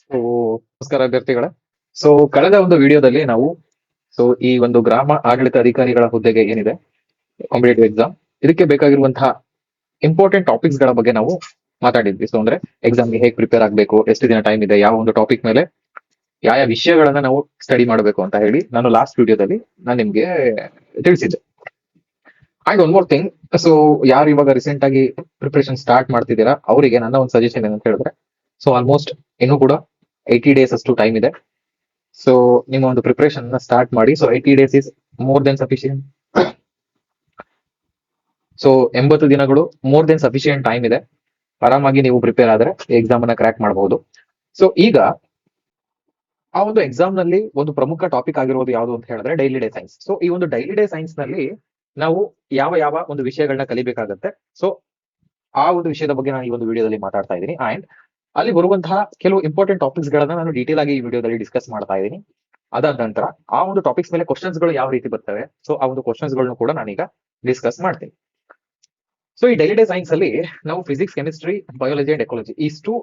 So ನಮಸ್ಕಾರ ಅಭ್ಯರ್ಥಿಗಳೇ. So ಕಳೆದ ಒಂದು ವಿಡಿಯೋದಲ್ಲಿ ನಾವು ಈ ಒಂದು ಗ್ರಾಮ ಆಡಳಿತ ಅಧಿಕಾರಿಗಳ ಹುದ್ದೆಗೆ ಏನಿದೆ ಕಾಂಪಿಟೇಟಿವ್ ಎಕ್ಸಾಮ್, ಇದಕ್ಕೆ ಬೇಕಾಗಿರುವಂತಹ ಇಂಪಾರ್ಟೆಂಟ್ ಟಾಪಿಕ್ಸ್ ಗಳ ಬಗ್ಗೆ ನಾವು ಮಾತಾಡಿದ್ವಿ. ಸೊ ಅಂದ್ರೆ ಎಕ್ಸಾಮ್ಗೆ ಹೇಗೆ ಪ್ರಿಪೇರ್ ಆಗಬೇಕು, ಎಷ್ಟು ದಿನ ಟೈಮ್ ಇದೆ, ಯಾವ ಒಂದು ಟಾಪಿಕ್ ಮೇಲೆ ಯಾವ ವಿಷಯಗಳನ್ನ ನಾವು ಸ್ಟಡಿ ಮಾಡಬೇಕು ಅಂತ ಹೇಳಿ ನಾನು ಲಾಸ್ಟ್ ವಿಡಿಯೋದಲ್ಲಿ ನಾನು ನಿಮ್ಗೆ ತಿಳಿಸಿದ್ದೆ. And one more thing, so ಯಾರು ಇವಾಗ ರೀಸೆಂಟ್ ಆಗಿ ಪ್ರಿಪರೇಷನ್ ಸ್ಟಾರ್ಟ್ ಮಾಡ್ತಿದ್ದೀರಾ ಅವರಿಗೆ ನನ್ನ ಒಂದು ಸಜೆಷನ್ ಏನಂತ ಹೇಳಿದ್ರೆ, ಸೊ ಆಲ್ಮೋಸ್ಟ್ ಇನ್ನೂ ಕೂಡ 80 ಡೇಸ್ ಅಷ್ಟು ಟೈಮ್ ಇದೆ. ಸೊ ನಿಮ್ಮ ಒಂದು ಪ್ರಿಪರೇಷನ್ ಸ್ಟಾರ್ಟ್ ಮಾಡಿ. So 80 days is more than sufficient. So 80 ದಿನಗಳು ಮೋರ್ ದೆನ್ ಸಫಿಶಿಯಂಟ್ ಟೈಮ್ ಇದೆ. ಆರಾಮಾಗಿ ನೀವು ಪ್ರಿಪೇರ್ ಆದ್ರೆ ಎಕ್ಸಾಮ್ ಅನ್ನ ಕ್ರ್ಯಾಕ್ ಮಾಡಬಹುದು. ಸೊ ಈಗ ಆ ಒಂದು ಎಕ್ಸಾಮ್ ನಲ್ಲಿ ಒಂದು ಪ್ರಮುಖ ಟಾಪಿಕ್ ಆಗಿರೋದು ಯಾವುದು ಅಂತ ಹೇಳಿದ್ರೆ ಡೈಲಿ ಡೇ ಸೈನ್ಸ್. ಸೊ ಈ ಒಂದು ಡೈಲಿ ಡೇ ಸೈನ್ಸ್ ನಲ್ಲಿ ನಾವು ಯಾವ ಯಾವ ಒಂದು ವಿಷಯಗಳನ್ನ ಕಲಿಬೇಕಾಗತ್ತೆ, ಸೊ ಆ ಒಂದು ವಿಷಯದ ಬಗ್ಗೆ ನಾನು ಈ ಒಂದು ವಿಡಿಯೋದಲ್ಲಿ ಮಾತಾಡ್ತಾ ಇದ್ದೀನಿ. ಅಂಡ್ ಅಲ್ಲಿ ಬರುವಂತಹ ಕೆಲವು ಇಂಪಾರ್ಟೆಂಟ್ ಟಾಪಿಕ್ಸ್ ಗಳನ್ನ ನಾನು ಡೀಟೇಲ್ ಆಗಿ ಈ ವಿಡಿಯೋದಲ್ಲಿ ಡಿಸ್ಕಸ್ ಮಾಡ್ತಾ ಇದ್ದೀನಿ. ಅದಾದ ನಂತರ ಆ ಒಂದು ಟಾಪಿಕ್ಸ್ ಮೇಲೆ ಕ್ವಶನ್ಸ್ ಗಳು ಯಾವ ರೀತಿ ಬರ್ತವೆ, ಸೊ ಆ ಒಂದು ಕ್ವಶನ್ಸ್ ಗಳನ್ನು ಕೂಡ ನಾನೀಗ ಡಿಸ್ಕಸ್ ಮಾಡ್ತೀನಿ. ಸೊ ಈ ಡೈಲಿ ಡೇ ಸೈನ್ಸ್ ಅಲ್ಲಿ ನಾವು physics, chemistry, biology and ecology ಇಷ್ಟು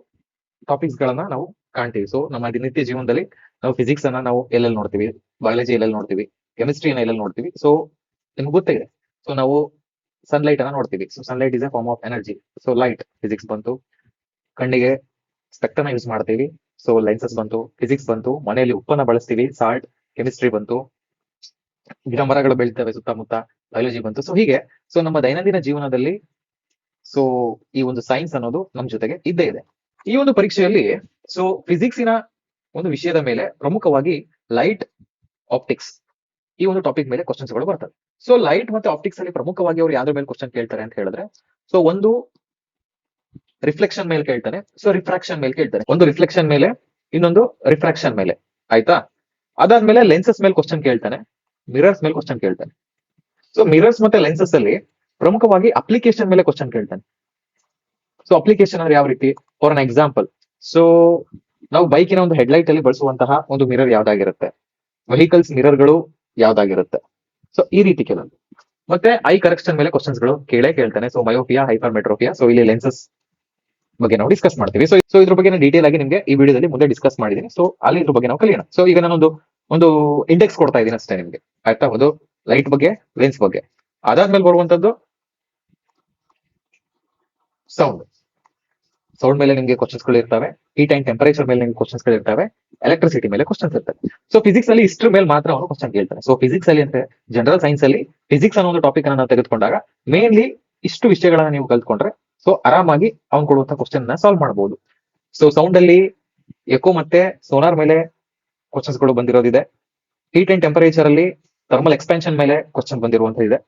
ಟಾಪಿಕ್ಸ್ ಗಳನ್ನ ನಾವು ಕಾಣ್ತೀವಿ. ಸೊ ನಮ್ಮ ದಿನನಿತ್ಯ ಜೀವನದಲ್ಲಿ ನಾವು ಫಿಸಿಕ್ಸ್ ಅನ್ನ ನಾವು ಎಲ್ಲೆಲ್ಲಿ ನೋಡ್ತೀವಿ, ಬಯಾಲಜಿ ಎಲ್ಲೆಲ್ಲಿ ನೋಡ್ತೀವಿ, ಕೆಮಿಸ್ಟ್ರಿಯನ್ನ ಎಲ್ಲೆಲ್ಲಿ ನೋಡ್ತೀವಿ. ಸೊ ನಿಮ್ಗೆ ಗೊತ್ತಿದೆ. ಸೊ ನಾವು ಸನ್ಲೈಟ್ ಅನ್ನ ನೋಡ್ತೀವಿ. So sunlight is a form of energy. So light physics ಬಂತು. ಕಣ್ಣಿಗೆ ಸ್ಪೆಕ್ಟರ್ನ ಯೂಸ್ ಮಾಡ್ತೀವಿ. ಸೊ ಲೆನ್ಸಸ್ ಬಂತು, ಫಿಸಿಕ್ಸ್ ಬಂತು. ಮನೆಯಲ್ಲಿ ಉಪ್ಪನ್ನ ಬಳಸ್ತೀವಿ, ಸಾಲ್ಟ್, ಕೆಮಿಸ್ಟ್ರಿ ಬಂತು. ಗಿಡ ಮರಗಳು ಬೆಳಿತವೆ ಸುತ್ತಮುತ್ತ, ಬಯಾಲಜಿ ಬಂತು. ಸೊ ಹೀಗೆ ಸೊ ನಮ್ಮ ದೈನಂದಿನ ಜೀವನದಲ್ಲಿ ಸೊ ಈ ಒಂದು ಸೈನ್ಸ್ ಅನ್ನೋದು ನಮ್ ಜೊತೆಗೆ ಇದ್ದೇ ಇದೆ. ಈ ಒಂದು ಪರೀಕ್ಷೆಯಲ್ಲಿ ಸೊ ಫಿಸಿಕ್ಸಿನ ಒಂದು ವಿಷಯದ ಮೇಲೆ ಪ್ರಮುಖವಾಗಿ ಲೈಟ್, ಆಪ್ಟಿಕ್ಸ್ ಈ ಒಂದು ಟಾಪಿಕ್ ಮೇಲೆ ಕ್ವಶನ್ಸ್ ಗಳು ಬರ್ತವೆ. ಸೊ ಲೈಟ್ ಮತ್ತೆ ಆಪ್ಟಿಕ್ಸ್ ಅಲ್ಲಿ ಪ್ರಮುಖವಾಗಿ ಅವ್ರು ಯಾವ್ದ್ರ ಮೇಲೆ ಕ್ವಶನ್ ಕೇಳ್ತಾರೆ ಅಂತ ಹೇಳಿದ್ರೆ, ಸೊ ಒಂದು ರಿಫ್ಲೆಕ್ಷನ್ ಮೇಲೆ ಕೇಳ್ತಾನೆ, ಸೊ ರಿಫ್ರಾಕ್ಷನ್ ಮೇಲೆ ಕೇಳ್ತಾನೆ. ಒಂದು ರಿಫ್ಲೆಕ್ಷನ್ ಮೇಲೆ, ಇನ್ನೊಂದು ರಿಫ್ರಾಕ್ಷನ್ ಮೇಲೆ, ಆಯ್ತಾ. ಅದಾದ್ಮೇಲೆ ಲೆನ್ಸಸ್ ಮೇಲೆ ಕ್ವಶನ್ ಕೇಳ್ತಾನೆ, ಮಿರರ್ಸ್ ಮೇಲೆ ಕ್ವಶನ್ ಕೇಳ್ತಾನೆ. ಸೊ ಮಿರರ್ಸ್ ಮತ್ತೆ ಲೆನ್ಸಸ್ ಅಲ್ಲಿ ಪ್ರಮುಖವಾಗಿ ಅಪ್ಲಿಕೇಶನ್ ಮೇಲೆ ಕ್ವಶನ್ ಕೇಳ್ತಾನೆ. ಸೊ ಅಪ್ಲಿಕೇಶನ್ ಅಂದ್ರೆ ಯಾವ ರೀತಿ, ಫಾರ್ ಅನ್ ಎಕ್ಸಾಂಪಲ್, ಸೊ ನಾವು ಬೈಕಿನ ಒಂದು ಹೆಡ್ಲೈಟ್ ಅಲ್ಲಿ ಬಳಸುವಂತಹ ಒಂದು ಮಿರರ್ ಯಾವ್ದಾಗಿರುತ್ತೆ, ವೆಹಿಕಲ್ಸ್ ಮಿರರ್ಗಳು ಯಾವ್ದಾಗಿರುತ್ತೆ. ಸೊ ಈ ರೀತಿ ಕೆಲವು ಮತ್ತೆ ಐ ಕರೆಕ್ಷನ್ ಮೇಲೆ ಕ್ವಶನ್ಸ್ ಗಳು ಕೇಳ್ತಾನೆ. So myopia, hypermetropia. So ಇಲ್ಲಿ ಲೆನ್ಸಸ್ ಬಗ್ಗೆ ನಾವು ಡಿಸ್ಕಸ್ ಮಾಡ್ತೀವಿ. ಸೊ ಇದ್ರ ಬಗ್ಗೆ ಡೀಟೇಲ್ ಆಗಿ ನಿಮ್ಗೆ ಈ ವಿಡಿಯೋದಲ್ಲಿ ಮುಂದೆ ಡಿಸ್ಕಸ್ ಮಾಡಿದೀನಿ. ಸೊ ಅಲ್ಲಿ ಇದ್ರ ಬಗ್ಗೆ ನಾವು ಕಲಿಯೋಣ. ಸೊ ಈಗ ನಾನೊಂದು ಒಂದು ಇಂಡೆಕ್ಸ್ ಕೊಡ್ತಾ ಇದ್ದೀನಿ ಅಷ್ಟೇ ನಿಮ್ಗೆ, ಆಯ್ತಾ. ಒಂದು ಲೈಟ್ ಬಗ್ಗೆ, ಲೆನ್ಸ್ ಬಗ್ಗೆ. ಅದಾದ್ಮೇಲೆ ಬರುವಂತದ್ದು ಸೌಂಡ್. ಸೌಂಡ್ ಮೇಲೆ ನಿಮ್ಗೆ ಕ್ವಶನ್ಸ್ ಗಳು ಇರ್ತವೆ. ಹೀಟ್ ಅಂಡ್ ಟೆಂಪರೇಚರ್ ಮೇಲೆ ನಿಮ್ಗೆ ಕ್ವಶನ್ಸ್ ಗಳು ಇರ್ತವೆ. ಎಲೆಕ್ಟ್ರಿಸಿಟಿ ಮೇಲೆ ಕ್ವಶನ್ಸ್ ಇರ್ತವೆ. ಸೊ ಫಿಸಿಕ್ಸ್ ಅಲ್ಲಿ ಇಷ್ಟ್ರ ಮೇಲೆ ಮಾತ್ರ ಅವನು ಕ್ವಶನ್ ಕೇಳ್ತಾನೆ. ಸೊ ಫಿಸಿಕ್ಸ್ ಅಲ್ಲಿ ಅಂದ್ರೆ ಜನರಲ್ ಸೈನ್ಸ್ ಅಲ್ಲಿ ಫಿಸಿಕ್ಸ್ ಅನ್ನೋ ಒಂದು ಟಾಪಿಕ್ ಅನ್ನ ನಾವು ತೆಗೆದುಕೊಂಡಾಗ ಮೇನ್ಲಿ ಇಷ್ಟು ವಿಷಯಗಳನ್ನ ನೀವು ಕಲ್ತ್ಕೊಂಡ್ರೆ ಸೊ ಆರಾಮಾಗಿ ಅವ್ನು ಕೊಡುವಂತ ಕ್ವಶನ್ ನ ಸಾಲ್ವ್ ಮಾಡಬಹುದು. ಸೊ ಸೌಂಡ್ ಅಲ್ಲಿ ಎಕೋ ಮತ್ತೆ ಸೋನಾರ್ ಮೇಲೆ ಕ್ವಶನ್ಸ್ ಗಳು ಬಂದಿರೋದಿದೆ. ಹೀಟ್ ಅಂಡ್ ಟೆಂಪರೇಚರ್ ಅಲ್ಲಿ ಥರ್ಮಲ್ ಎಕ್ಸ್ಪೆನ್ಷನ್ ಮೇಲೆ ಕ್ವಶನ್ ಬಂದಿರುವಂತದಿದೆ.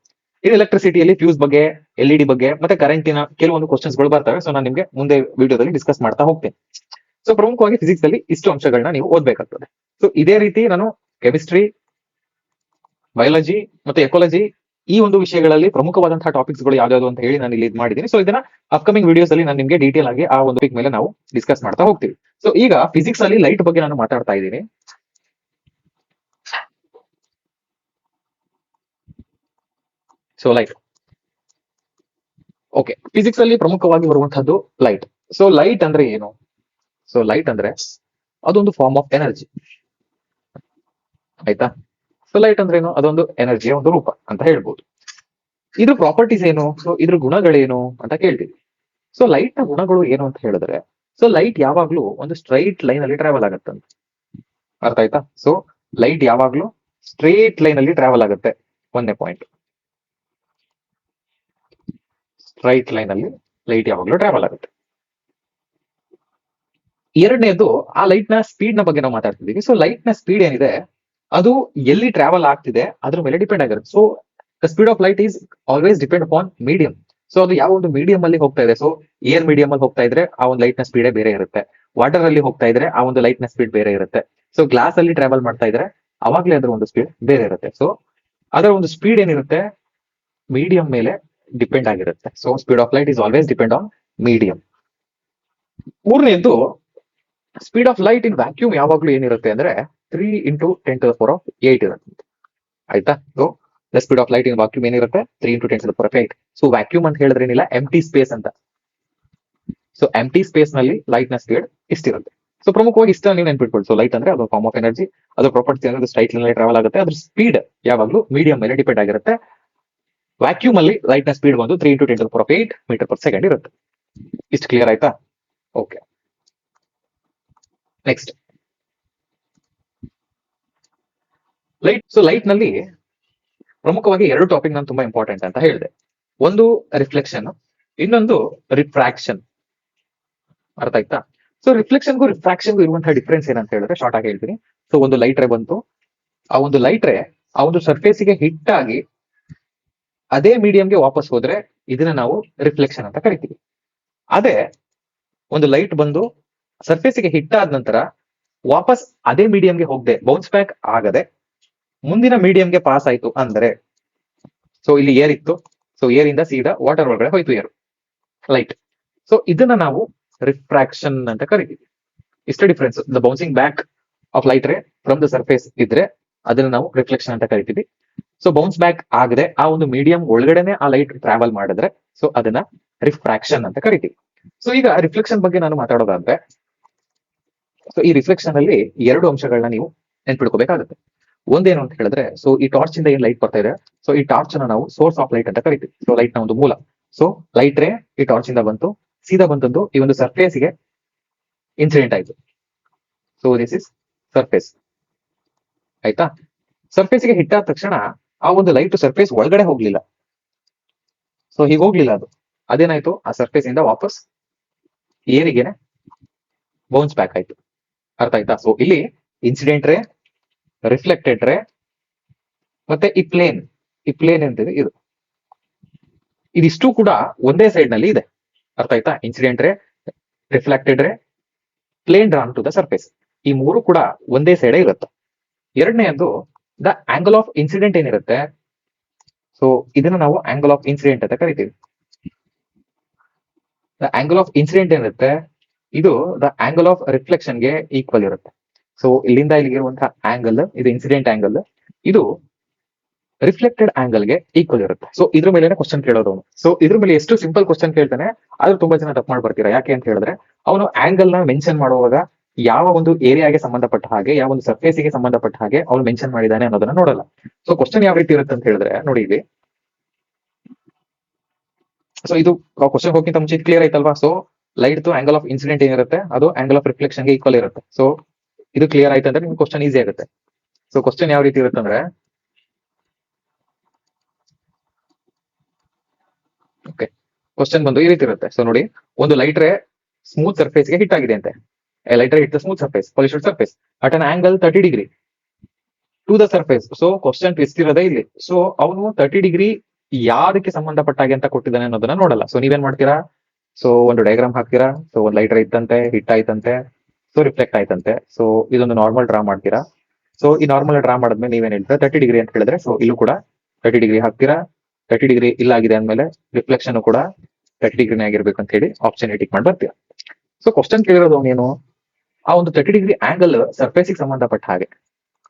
ಇದು ಎಲೆಕ್ಟ್ರಿಸಿಟಿಯಲ್ಲಿ ಫ್ಯೂಸ್ ಬಗ್ಗೆ, ಎಲ್ಇಡಿ ಬಗ್ಗೆ ಮತ್ತೆ ಕರೆಂಟಿನ ಕೆಲವೊಂದು ಕ್ವಶನ್ಸ್ ಗಳು ಬರ್ತವೆ. ಸೊ ನಾನು ನಿಮ್ಗೆ ಮುಂದೆ ವಿಡಿಯೋದಲ್ಲಿ ಡಿಸ್ಕಸ್ ಮಾಡ್ತಾ ಹೋಗ್ತೇನೆ. ಸೊ ಪ್ರಮುಖವಾಗಿ ಫಿಸಿಕ್ಸ್ ಅಲ್ಲಿ ಇಷ್ಟು ಅಂಶಗಳನ್ನ ನೀವು ಓದ್ಬೇಕಾಗ್ತದೆ. ಸೊ ಇದೇ ರೀತಿ ನಾನು ಕೆಮಿಸ್ಟ್ರಿ, ಬಯಾಲಜಿ ಮತ್ತೆ ಎಕಾಲಜಿ ಈ ಒಂದು ವಿಷಯಗಳಲ್ಲಿ ಪ್ರಮುಖವಾದಂತಹ ಟಾಪಿಕ್ಸ್ ಗಳು ಯಾವ್ಯಾವುದು ಅಂತ ಹೇಳಿ ನಾನು ಇಲ್ಲಿ ಇದು ಮಾಡಿದ್ದೀನಿ. ಸೊ ಇದನ್ನ ಅಪ್ಕಮಿಂಗ್ ವಿಡಿಯೋಸ್ ಅಲ್ಲಿ ನಾನು ನಿಮ್ಗೆ ಡೀಟೇಲ್ ಆಗಿ ಆ ಒಂದು ಟಾಪಿಕ್ ಮೇಲೆ ನಾವು ಡಿಸ್ಕಸ್ ಮಾಡ್ತಾ ಹೋಗ್ತೀವಿ. ಸೊ ಈಗ ಫಿಸಿಕ್ಸ್ ಅಲ್ಲಿ ಲೈಟ್ ಬಗ್ಗೆ ನಾನು ಮಾತಾಡ್ತಾ ಇದ್ದೀನಿ. So light, okay. ಫಿಸಿಕ್ಸ್ ಅಲ್ಲಿ ಪ್ರಮುಖವಾಗಿ ಬರುವಂತಹದ್ದು ಲೈಟ್. ಸೊ ಲೈಟ್ ಅಂದ್ರೆ ಏನು? ಸೊ ಲೈಟ್ ಅಂದ್ರೆ ಅದೊಂದು ಫಾರ್ಮ್ ಆಫ್ ಎನರ್ಜಿ, ಆಯ್ತಾ. ಸೊ ಲೈಟ್ ಅಂದ್ರೆ ಏನು? ಅದೊಂದು ಎನರ್ಜಿಯ ಒಂದು ರೂಪ ಅಂತ ಹೇಳ್ಬೋದು. ಇದ್ರ ಪ್ರಾಪರ್ಟೀಸ್ ಏನು, ಸೊ ಇದ್ರ ಗುಣಗಳೇನು ಅಂತ ಕೇಳ್ತೀವಿ. ಸೊ ಲೈಟ್ ನ ಗುಣಗಳು ಏನು ಅಂತ ಹೇಳಿದ್ರೆ, ಸೊ ಲೈಟ್ ಯಾವಾಗ್ಲೂ ಒಂದು ಸ್ಟ್ರೈಟ್ ಲೈನ್ ಅಲ್ಲಿ ಟ್ರಾವೆಲ್ ಆಗತ್ತಂತ, ಅರ್ಥ ಆಯ್ತಾ. ಸೊ ಲೈಟ್ ಯಾವಾಗ್ಲೂ ಸ್ಟ್ರೇಟ್ ಲೈನ್ ಅಲ್ಲಿ ಟ್ರಾವೆಲ್ ಆಗುತ್ತೆ, ಒಂದೇ ಪಾಯಿಂಟ್. ಸ್ಟ್ರೈಟ್ ಲೈನ್ ಅಲ್ಲಿ ಲೈಟ್ ಯಾವಾಗ್ಲೂ ಟ್ರಾವೆಲ್ ಆಗುತ್ತೆ. ಎರಡನೇದು ಆ ಲೈಟ್ ನ ಸ್ಪೀಡ್ ನ ಬಗ್ಗೆ ನಾವು ಮಾತಾಡ್ತಿದ್ದೀವಿ. ಸೊ ಲೈಟ್ ನ ಸ್ಪೀಡ್ ಏನಿದೆ ಅದು ಎಲ್ಲಿ ಟ್ರಾವೆಲ್ ಆಗ್ತಿದೆ ಅದ್ರ ಮೇಲೆ ಡಿಪೆಂಡ್ ಆಗಿರುತ್ತೆ. So the speed of light is always depend upon medium. So ಅದು ಯಾವ ಒಂದು ಮೀಡಿಯಂ ಅಲ್ಲಿ ಹೋಗ್ತಾ ಇದೆ. ಸೊ ಏರ್ ಮೀಡಿಯಂ ಅಲ್ಲಿ ಹೋಗ್ತಾ ಇದ್ರೆ ಆ ಒಂದು ಲೈಟ್ ನ ಸ್ಪೀಡೇ ಬೇರೆ ಇರುತ್ತೆ. ವಾಟರ್ ಅಲ್ಲಿ ಹೋಗ್ತಾ ಇದ್ರೆ ಆ ಒಂದು ಲೈಟ್ ನ ಸ್ಪೀಡ್ ಬೇರೆ ಇರುತ್ತೆ. ಸೊ ಗ್ಲಾಸ್ ಅಲ್ಲಿ ಟ್ರಾವೆಲ್ ಮಾಡ್ತಾ ಇದ್ರೆ ಅವಾಗ್ಲೇ ಅದರ ಒಂದು ಸ್ಪೀಡ್ ಬೇರೆ ಇರುತ್ತೆ. ಸೊ ಅದರ ಒಂದು ಸ್ಪೀಡ್ ಏನಿರುತ್ತೆ ಮೀಡಿಯಂ ಮೇಲೆ ಡಿಪೆಂಡ್ ಆಗಿರುತ್ತೆ. So speed of light is always depend on medium. ಮೂರನೇದು speed of light in vacuum ಯಾವಾಗ್ಲೂ ಏನಿರುತ್ತೆ ಅಂದ್ರೆ 3 × 10⁸ ಇರುತ್ತೆ, ಆಯ್ತಾ. So the speed of light in vacuum ಏನಿರುತ್ತೆ 3 × 10⁸. ಸೊ ವ್ಯಾಕ್ಯೂಮ್ ಅಂತ ಹೇಳಿದ್ರೆ ಏನಿಲ್ಲ, ಎಂಟಿ ಸ್ಪೇಸ್ ಅಂತ. ಸೊ ಎಂಟಿ ಸ್ಪೇಸ್ ನಲ್ಲಿ ಲೈಟ್ ನ ಸ್ಪೀಡ್ ಇಷ್ಟಿರುತ್ತೆ. ಸೊ ಪ್ರಮುಖವಾಗಿ ಇಷ್ಟ ನೀವು ನೆನ್ಪಿಟ್ಕೊಳ್ಳಿ. ಸೊ ಲೈಟ್ ಅಂದ್ರೆ ಅದು ಫಾರ್ಮ್ ಆಫ್ ಎನರ್ಜಿ, ಅದು ಪ್ರಾಪರ್ಟಿ ಅಂದ್ರೆ ಸ್ಟ್ರೈಟ್ ಲೈನ್ ಟ್ರಾವೆಲ್ ಆಗುತ್ತೆ. ಅದ್ರ ಸ್ಪೀಡ್ ಯಾವಾಗಲೂ ಮೀಡಿಯಂ ಮೇಲೆ ಡಿಪೆಂಡ್ ಆಗಿರುತ್ತೆ. ವ್ಯಾಕ್ಯೂಮ್ ಅಲ್ಲಿ ಲೈಟ್ ನ ಸ್ಪೀಡ್ ಬಂದು 3 × 10⁸ ಮೀಟರ್ ಪರ್ ಸೆಕೆಂಡ್ ಇರುತ್ತೆ. ಇಷ್ಟು ಕ್ಲಿಯರ್ ಆಯ್ತಾ? Okay, next light. So light ನಲ್ಲಿ ಪ್ರಮುಖವಾಗಿ ಎರಡು ಟಾಪಿಕ್ ನಾನು ತುಂಬಾ ಇಂಪಾರ್ಟೆಂಟ್ ಅಂತ ಹೇಳಿದೆ. ಒಂದು ರಿಫ್ಲೆಕ್ಷನ್, ಇನ್ನೊಂದು ರಿಫ್ರಾಕ್ಷನ್. ಅರ್ಥ ಆಯ್ತಾ? ಸೊ ರಿಫ್ಲೆಕ್ಷನ್ಗೂ ರಿಫ್ರಾಕ್ಷನ್ಗೂ ಇರುವಂತಹ ಡಿಫ್ರೆನ್ಸ್ ಏನಂತ ಹೇಳಿದ್ರೆ ಶಾರ್ಟ್ ಆಗಿ ಹೇಳ್ತೀನಿ. ಸೊ ಒಂದು ಲೈಟ್ ರೇ ಬಂತು, ಆ ಒಂದು ಲೈಟ್ ರೇ ಆ ಒಂದು ಸರ್ಫೇಸಿಗೆ ಹಿಟ್ ಆಗಿ ಅದೇ ಮೀಡಿಯಂಗೆ ವಾಪಸ್ ಹೋದ್ರೆ ಇದನ್ನ ನಾವು ರಿಫ್ಲೆಕ್ಷನ್ ಅಂತ ಕರಿತೀವಿ. ಅದೇ ಒಂದು ಲೈಟ್ ಬಂದು ಸರ್ಫೇಸಿಗೆ ಹಿಟ್ ಆದ ನಂತರ ವಾಪಸ್ ಅದೇ ಮೀಡಿಯಂಗೆ ಹೋಗದೆ ಬೌನ್ಸ್ ಬ್ಯಾಕ್ ಆಗದೆ ಮುಂದಿನ ಮೀಡಿಯಂಗೆ ಪಾಸ್ ಆಯ್ತು ಅಂದ್ರೆ, ಸೊ ಇಲ್ಲಿ ಏರ್ ಇತ್ತು, ಸೊ ಏರ್ ಇಂದ ಸೀದಾ ವಾಟರ್ ಒಳಗಡೆ ಹೋಯ್ತು ಏರ್ ಲೈಟ್. ಸೊ ಇದನ್ನ ನಾವು ರಿಫ್ರಾಕ್ಷನ್ ಅಂತ ಕರಿತೀವಿ. ಇಷ್ಟೇ difference. The bouncing back of light ray from the surface ಇದ್ರೆ ಅದನ್ನ ನಾವು ರಿಫ್ಲೆಕ್ಷನ್ ಅಂತ ಕರಿತೀವಿ. ಸೊ ಬೌನ್ಸ್ ಬ್ಯಾಕ್ ಆಗದೆ ಆ ಒಂದು ಮೀಡಿಯಂ ಒಳಗಡೆನೆ ಆ ಲೈಟ್ ಟ್ರಾವೆಲ್ ಮಾಡಿದ್ರೆ ಸೊ ಅದನ್ನ ರಿಫ್ರಾಕ್ಷನ್ ಅಂತ ಕರಿತೀವಿ. ಸೊ ಈಗ ರಿಫ್ಲೆಕ್ಷನ್ ಬಗ್ಗೆ ನಾನು ಮಾತಾಡೋದಾದ್ರೆ, ಸೊ ಈ ರಿಫ್ಲೆಕ್ಷನ್ ಅಲ್ಲಿ ಎರಡು ಅಂಶಗಳನ್ನ ನೀವು ನೆನ್ಪಿಡ್ಕೋಬೇಕಾಗುತ್ತೆ. ಒಂದೇನು ಅಂತ ಹೇಳಿದ್ರೆ, ಸೊ ಈ ಟಾರ್ಚ್ ಇಂದ ಏನ್ ಲೈಟ್ ಬರ್ತಾ ಇದೆ, ಸೊ ಈ ಟಾರ್ಚ್ ಅನ್ನ ನಾವು ಸೋರ್ಸ್ ಆಫ್ ಲೈಟ್ ಅಂತ ಕರಿತೀವಿ. ಸೊ ಲೈಟ್ ನ ಒಂದು ಮೂಲ. ಸೊ ಲೈಟ್ ರೇ ಈ ಟಾರ್ಚ್ ಇಂದ ಬಂತು, ಸೀದಾ ಬಂತದ್ದು ಈ ಒಂದು ಸರ್ಫೇಸ್ಗೆ ಇನ್ಸಿಡೆಂಟ್ ಆಯ್ತು. So this is surface. ಆಯ್ತಾ? ಸರ್ಫೇಸ್ಗೆ ಹಿಟ್ ಆದ ತಕ್ಷಣ ಆ ಒಂದು ಲೈಟ್ ಸರ್ಫೇಸ್ ಒಳಗಡೆ ಹೋಗ್ಲಿಲ್ಲ. ಸೊ ಹೀಗೆ ಹೋಗ್ಲಿಲ್ಲ, ಅದು ಅದೇನಾಯ್ತು, ಆ ಸರ್ಫೇಸ್ ಇಂದ ವಾಪಸ್ ಏರಿಗೆನೆ ಬೌನ್ಸ್ ಬ್ಯಾಕ್ ಆಯ್ತು. ಅರ್ಥ ಆಯ್ತಾ? ಸೊ ಇಲ್ಲಿ ಇನ್ಸಿಡೆಂಟ್ ರೇ, ರಿಫ್ಲೆಕ್ಟೆಡ್ ರೇ, ಮತ್ತೆ ಈ ಪ್ಲೇನ್ ಅಂತಿದೆ ಇದು, ಇದಿಷ್ಟು ಕೂಡ ಒಂದೇ ಸೈಡ್ ನಲ್ಲಿ ಇದೆ. ಅರ್ಥ ಆಯ್ತಾ? Incident ray, reflected ray, plane drawn to the surface, ಈ ಮೂರು ಕೂಡ ಒಂದೇ ಸೈಡ್ ಇರುತ್ತೆ. ಎರಡನೆಯದು ದ ಆಂಗಲ್ ಆಫ್ ಇನ್ಸಿಡೆಂಟ್ ಏನಿರುತ್ತೆ, ಸೊ ಇದನ್ನ ನಾವು ಆಂಗಲ್ ಆಫ್ ಇನ್ಸಿಡೆಂಟ್ ಅಂತ ಕರಿತೀವಿ. ದ ಆಂಗಲ್ ಆಫ್ ಇನ್ಸಿಡೆಂಟ್ ಏನಿರುತ್ತೆ ಇದು ದ ಆಂಗಲ್ ಆಫ್ ರಿಫ್ಲೆಕ್ಷನ್ ಗೆ ಈಕ್ವಲ್ ಇರುತ್ತೆ. ಸೊ ಇಲ್ಲಿಂದ ಇಲ್ಲಿಗಿರುವಂತಹ ಆಂಗಲ್ ಇದು ಇನ್ಸಿಡೆಂಟ್ ಆಂಗಲ್, ಇದು ರಿಫ್ಲೆಕ್ಟೆಡ್ ಆಂಗಲ್ ಗೆ ಈಕ್ವಲ್ ಇರುತ್ತೆ. ಸೊ ಇದ್ರ ಮೇಲೆ ಕ್ವಶನ್ ಕೇಳೋದು ಅವನು. ಸೊ ಇದ್ರ ಮೇಲೆ ಎಷ್ಟು ಸಿಂಪಲ್ ಕ್ವಶನ್ ಕೇಳ್ತಾನೆ, ಆದ್ರೂ ತುಂಬಾ ಜನ ತಪ್ಪು ಮಾಡಿ ಬರ್ತೀರಾ. ಯಾಕೆ ಅಂತ ಹೇಳಿದ್ರೆ ಅವನು ಆಂಗಲ್ ನ ಮೆನ್ಷನ್ ಮಾಡುವಾಗ ಯಾವ ಒಂದು ಏರಿಯಾಗೆ ಸಂಬಂಧಪಟ್ಟ ಹಾಗೆ, ಯಾವ ಒಂದು ಸರ್ಫೇಸಿಗೆ ಸಂಬಂಧಪಟ್ಟ ಹಾಗೆ ಅವನು ಮೆನ್ಷನ್ ಮಾಡಿದ್ದಾನೆ ಅನ್ನೋದನ್ನ ನೋಡಲ್ಲ. ಸೊ ಕ್ವಶನ್ ಯಾವ ರೀತಿ ಇರುತ್ತೆ ಅಂತ ಹೇಳಿದ್ರೆ ನೋಡಿ ಇಲ್ಲಿ. ಸೊ ಇದು ಕ್ವಶನ್ ಹೋಗಿಂತ ಮುಂಚೆ ಕ್ಲಿಯರ್ ಆಯ್ತಲ್ವಾ? So light angle of incident ಏನಿರುತ್ತೆ ಅದು ಆಂಗಲ್ ಆಫ್ ರಿಫ್ಲೆಕ್ಷನ್ ಗೆ ಈಕ್ವಲ್ ಇರುತ್ತೆ. ಸೊ ಇದು ಕ್ಲಿಯರ್ ಆಯ್ತು ಅಂದ್ರೆ ನಿಮ್ಗೆ ಕ್ವಶನ್ ಈಸಿ ಆಗುತ್ತೆ. ಸೊ ಕ್ವಶನ್ ಯಾವ ರೀತಿ ಇರುತ್ತೆ ಅಂದ್ರೆ, ಓಕೆ, ಕ್ವಶನ್ ಬಂದು ಈ ರೀತಿ ಇರುತ್ತೆ. ಸೊ ನೋಡಿ, ಒಂದು ಲೈಟ್ ರೇ ಸ್ಮೂತ್ ಸರ್ಫೇಸ್ ಗೆ ಹಿಟ್ ಆಗಿದೆ ಅಂತೆ. Light ray hit the smooth surface, polished surface at an angle 30° to the surface. So question twist ಇರೋದೇ ಇಲ್ಲಿ. ಸೊ ಅವನು 30° ಯಾವ್ದಕ್ಕೆ ಸಂಬಂಧಪಟ್ಟಾಗೆ ಅಂತ ಕೊಟ್ಟಿದ್ದಾನೆ ಅನ್ನೋದನ್ನ ನೋಡಲ್ಲ. ಸೊ ನೀವೇನ್ ಮಾಡ್ತೀರಾ, ಸೊ ಒಂದು ಡಯಾಗ್ರಾಮ್ ಹಾಕ್ತೀರಾ. ಸೊ ಒಂದು ಲೈಟ್ ರೇ ಇತ್ತಂತೆ, ಹಿಟ್ ಆಯ್ತಂತೆ, ಸೊ ರಿಫ್ಲೆಕ್ಟ್ ಆಯ್ತಂತೆ. ಸೊ ಇದೊಂದು ನಾರ್ಮಲ್ ಡ್ರಾ ಮಾಡ್ತೀರಾ. ಸೊ ಈ ನಾರ್ಮಲ್ ಡ್ರಾ ಮಾಡಿದ್ಮೇಲೆ ನೀವೇನ್ ಹೇಳ್ತೀರಾ, 30° ಅಂತ ಹೇಳಿದ್ರೆ ಸೊ ಇಲ್ಲೂ ಕೂಡ 30° ಹಾಕ್ತೀರಾ. 30° ಇಲ್ಲ ಆಗಿದೆ ಅಂದ್ಮೇಲೆ ರಿಫ್ಲೆಕ್ಷನ್ ಕೂಡ 30° ಆಗಿರ್ಬೇಕು ಅಂತ ಹೇಳಿ ಆಪ್ಷನ್ ಟಿಕ್ ಮಾಡಿ ಬರ್ತೀರಾ. ಸೊ ಕ್ವಶನ್ ಕೇಳಿರೋದು ಅವನೇನು, ಆ ಒಂದು 30° ಆಂಗಲ್ ಸರ್ಫೇಸ್ ಗೆ ಸಂಬಂಧಪಟ್ಟ ಹಾಗೆ.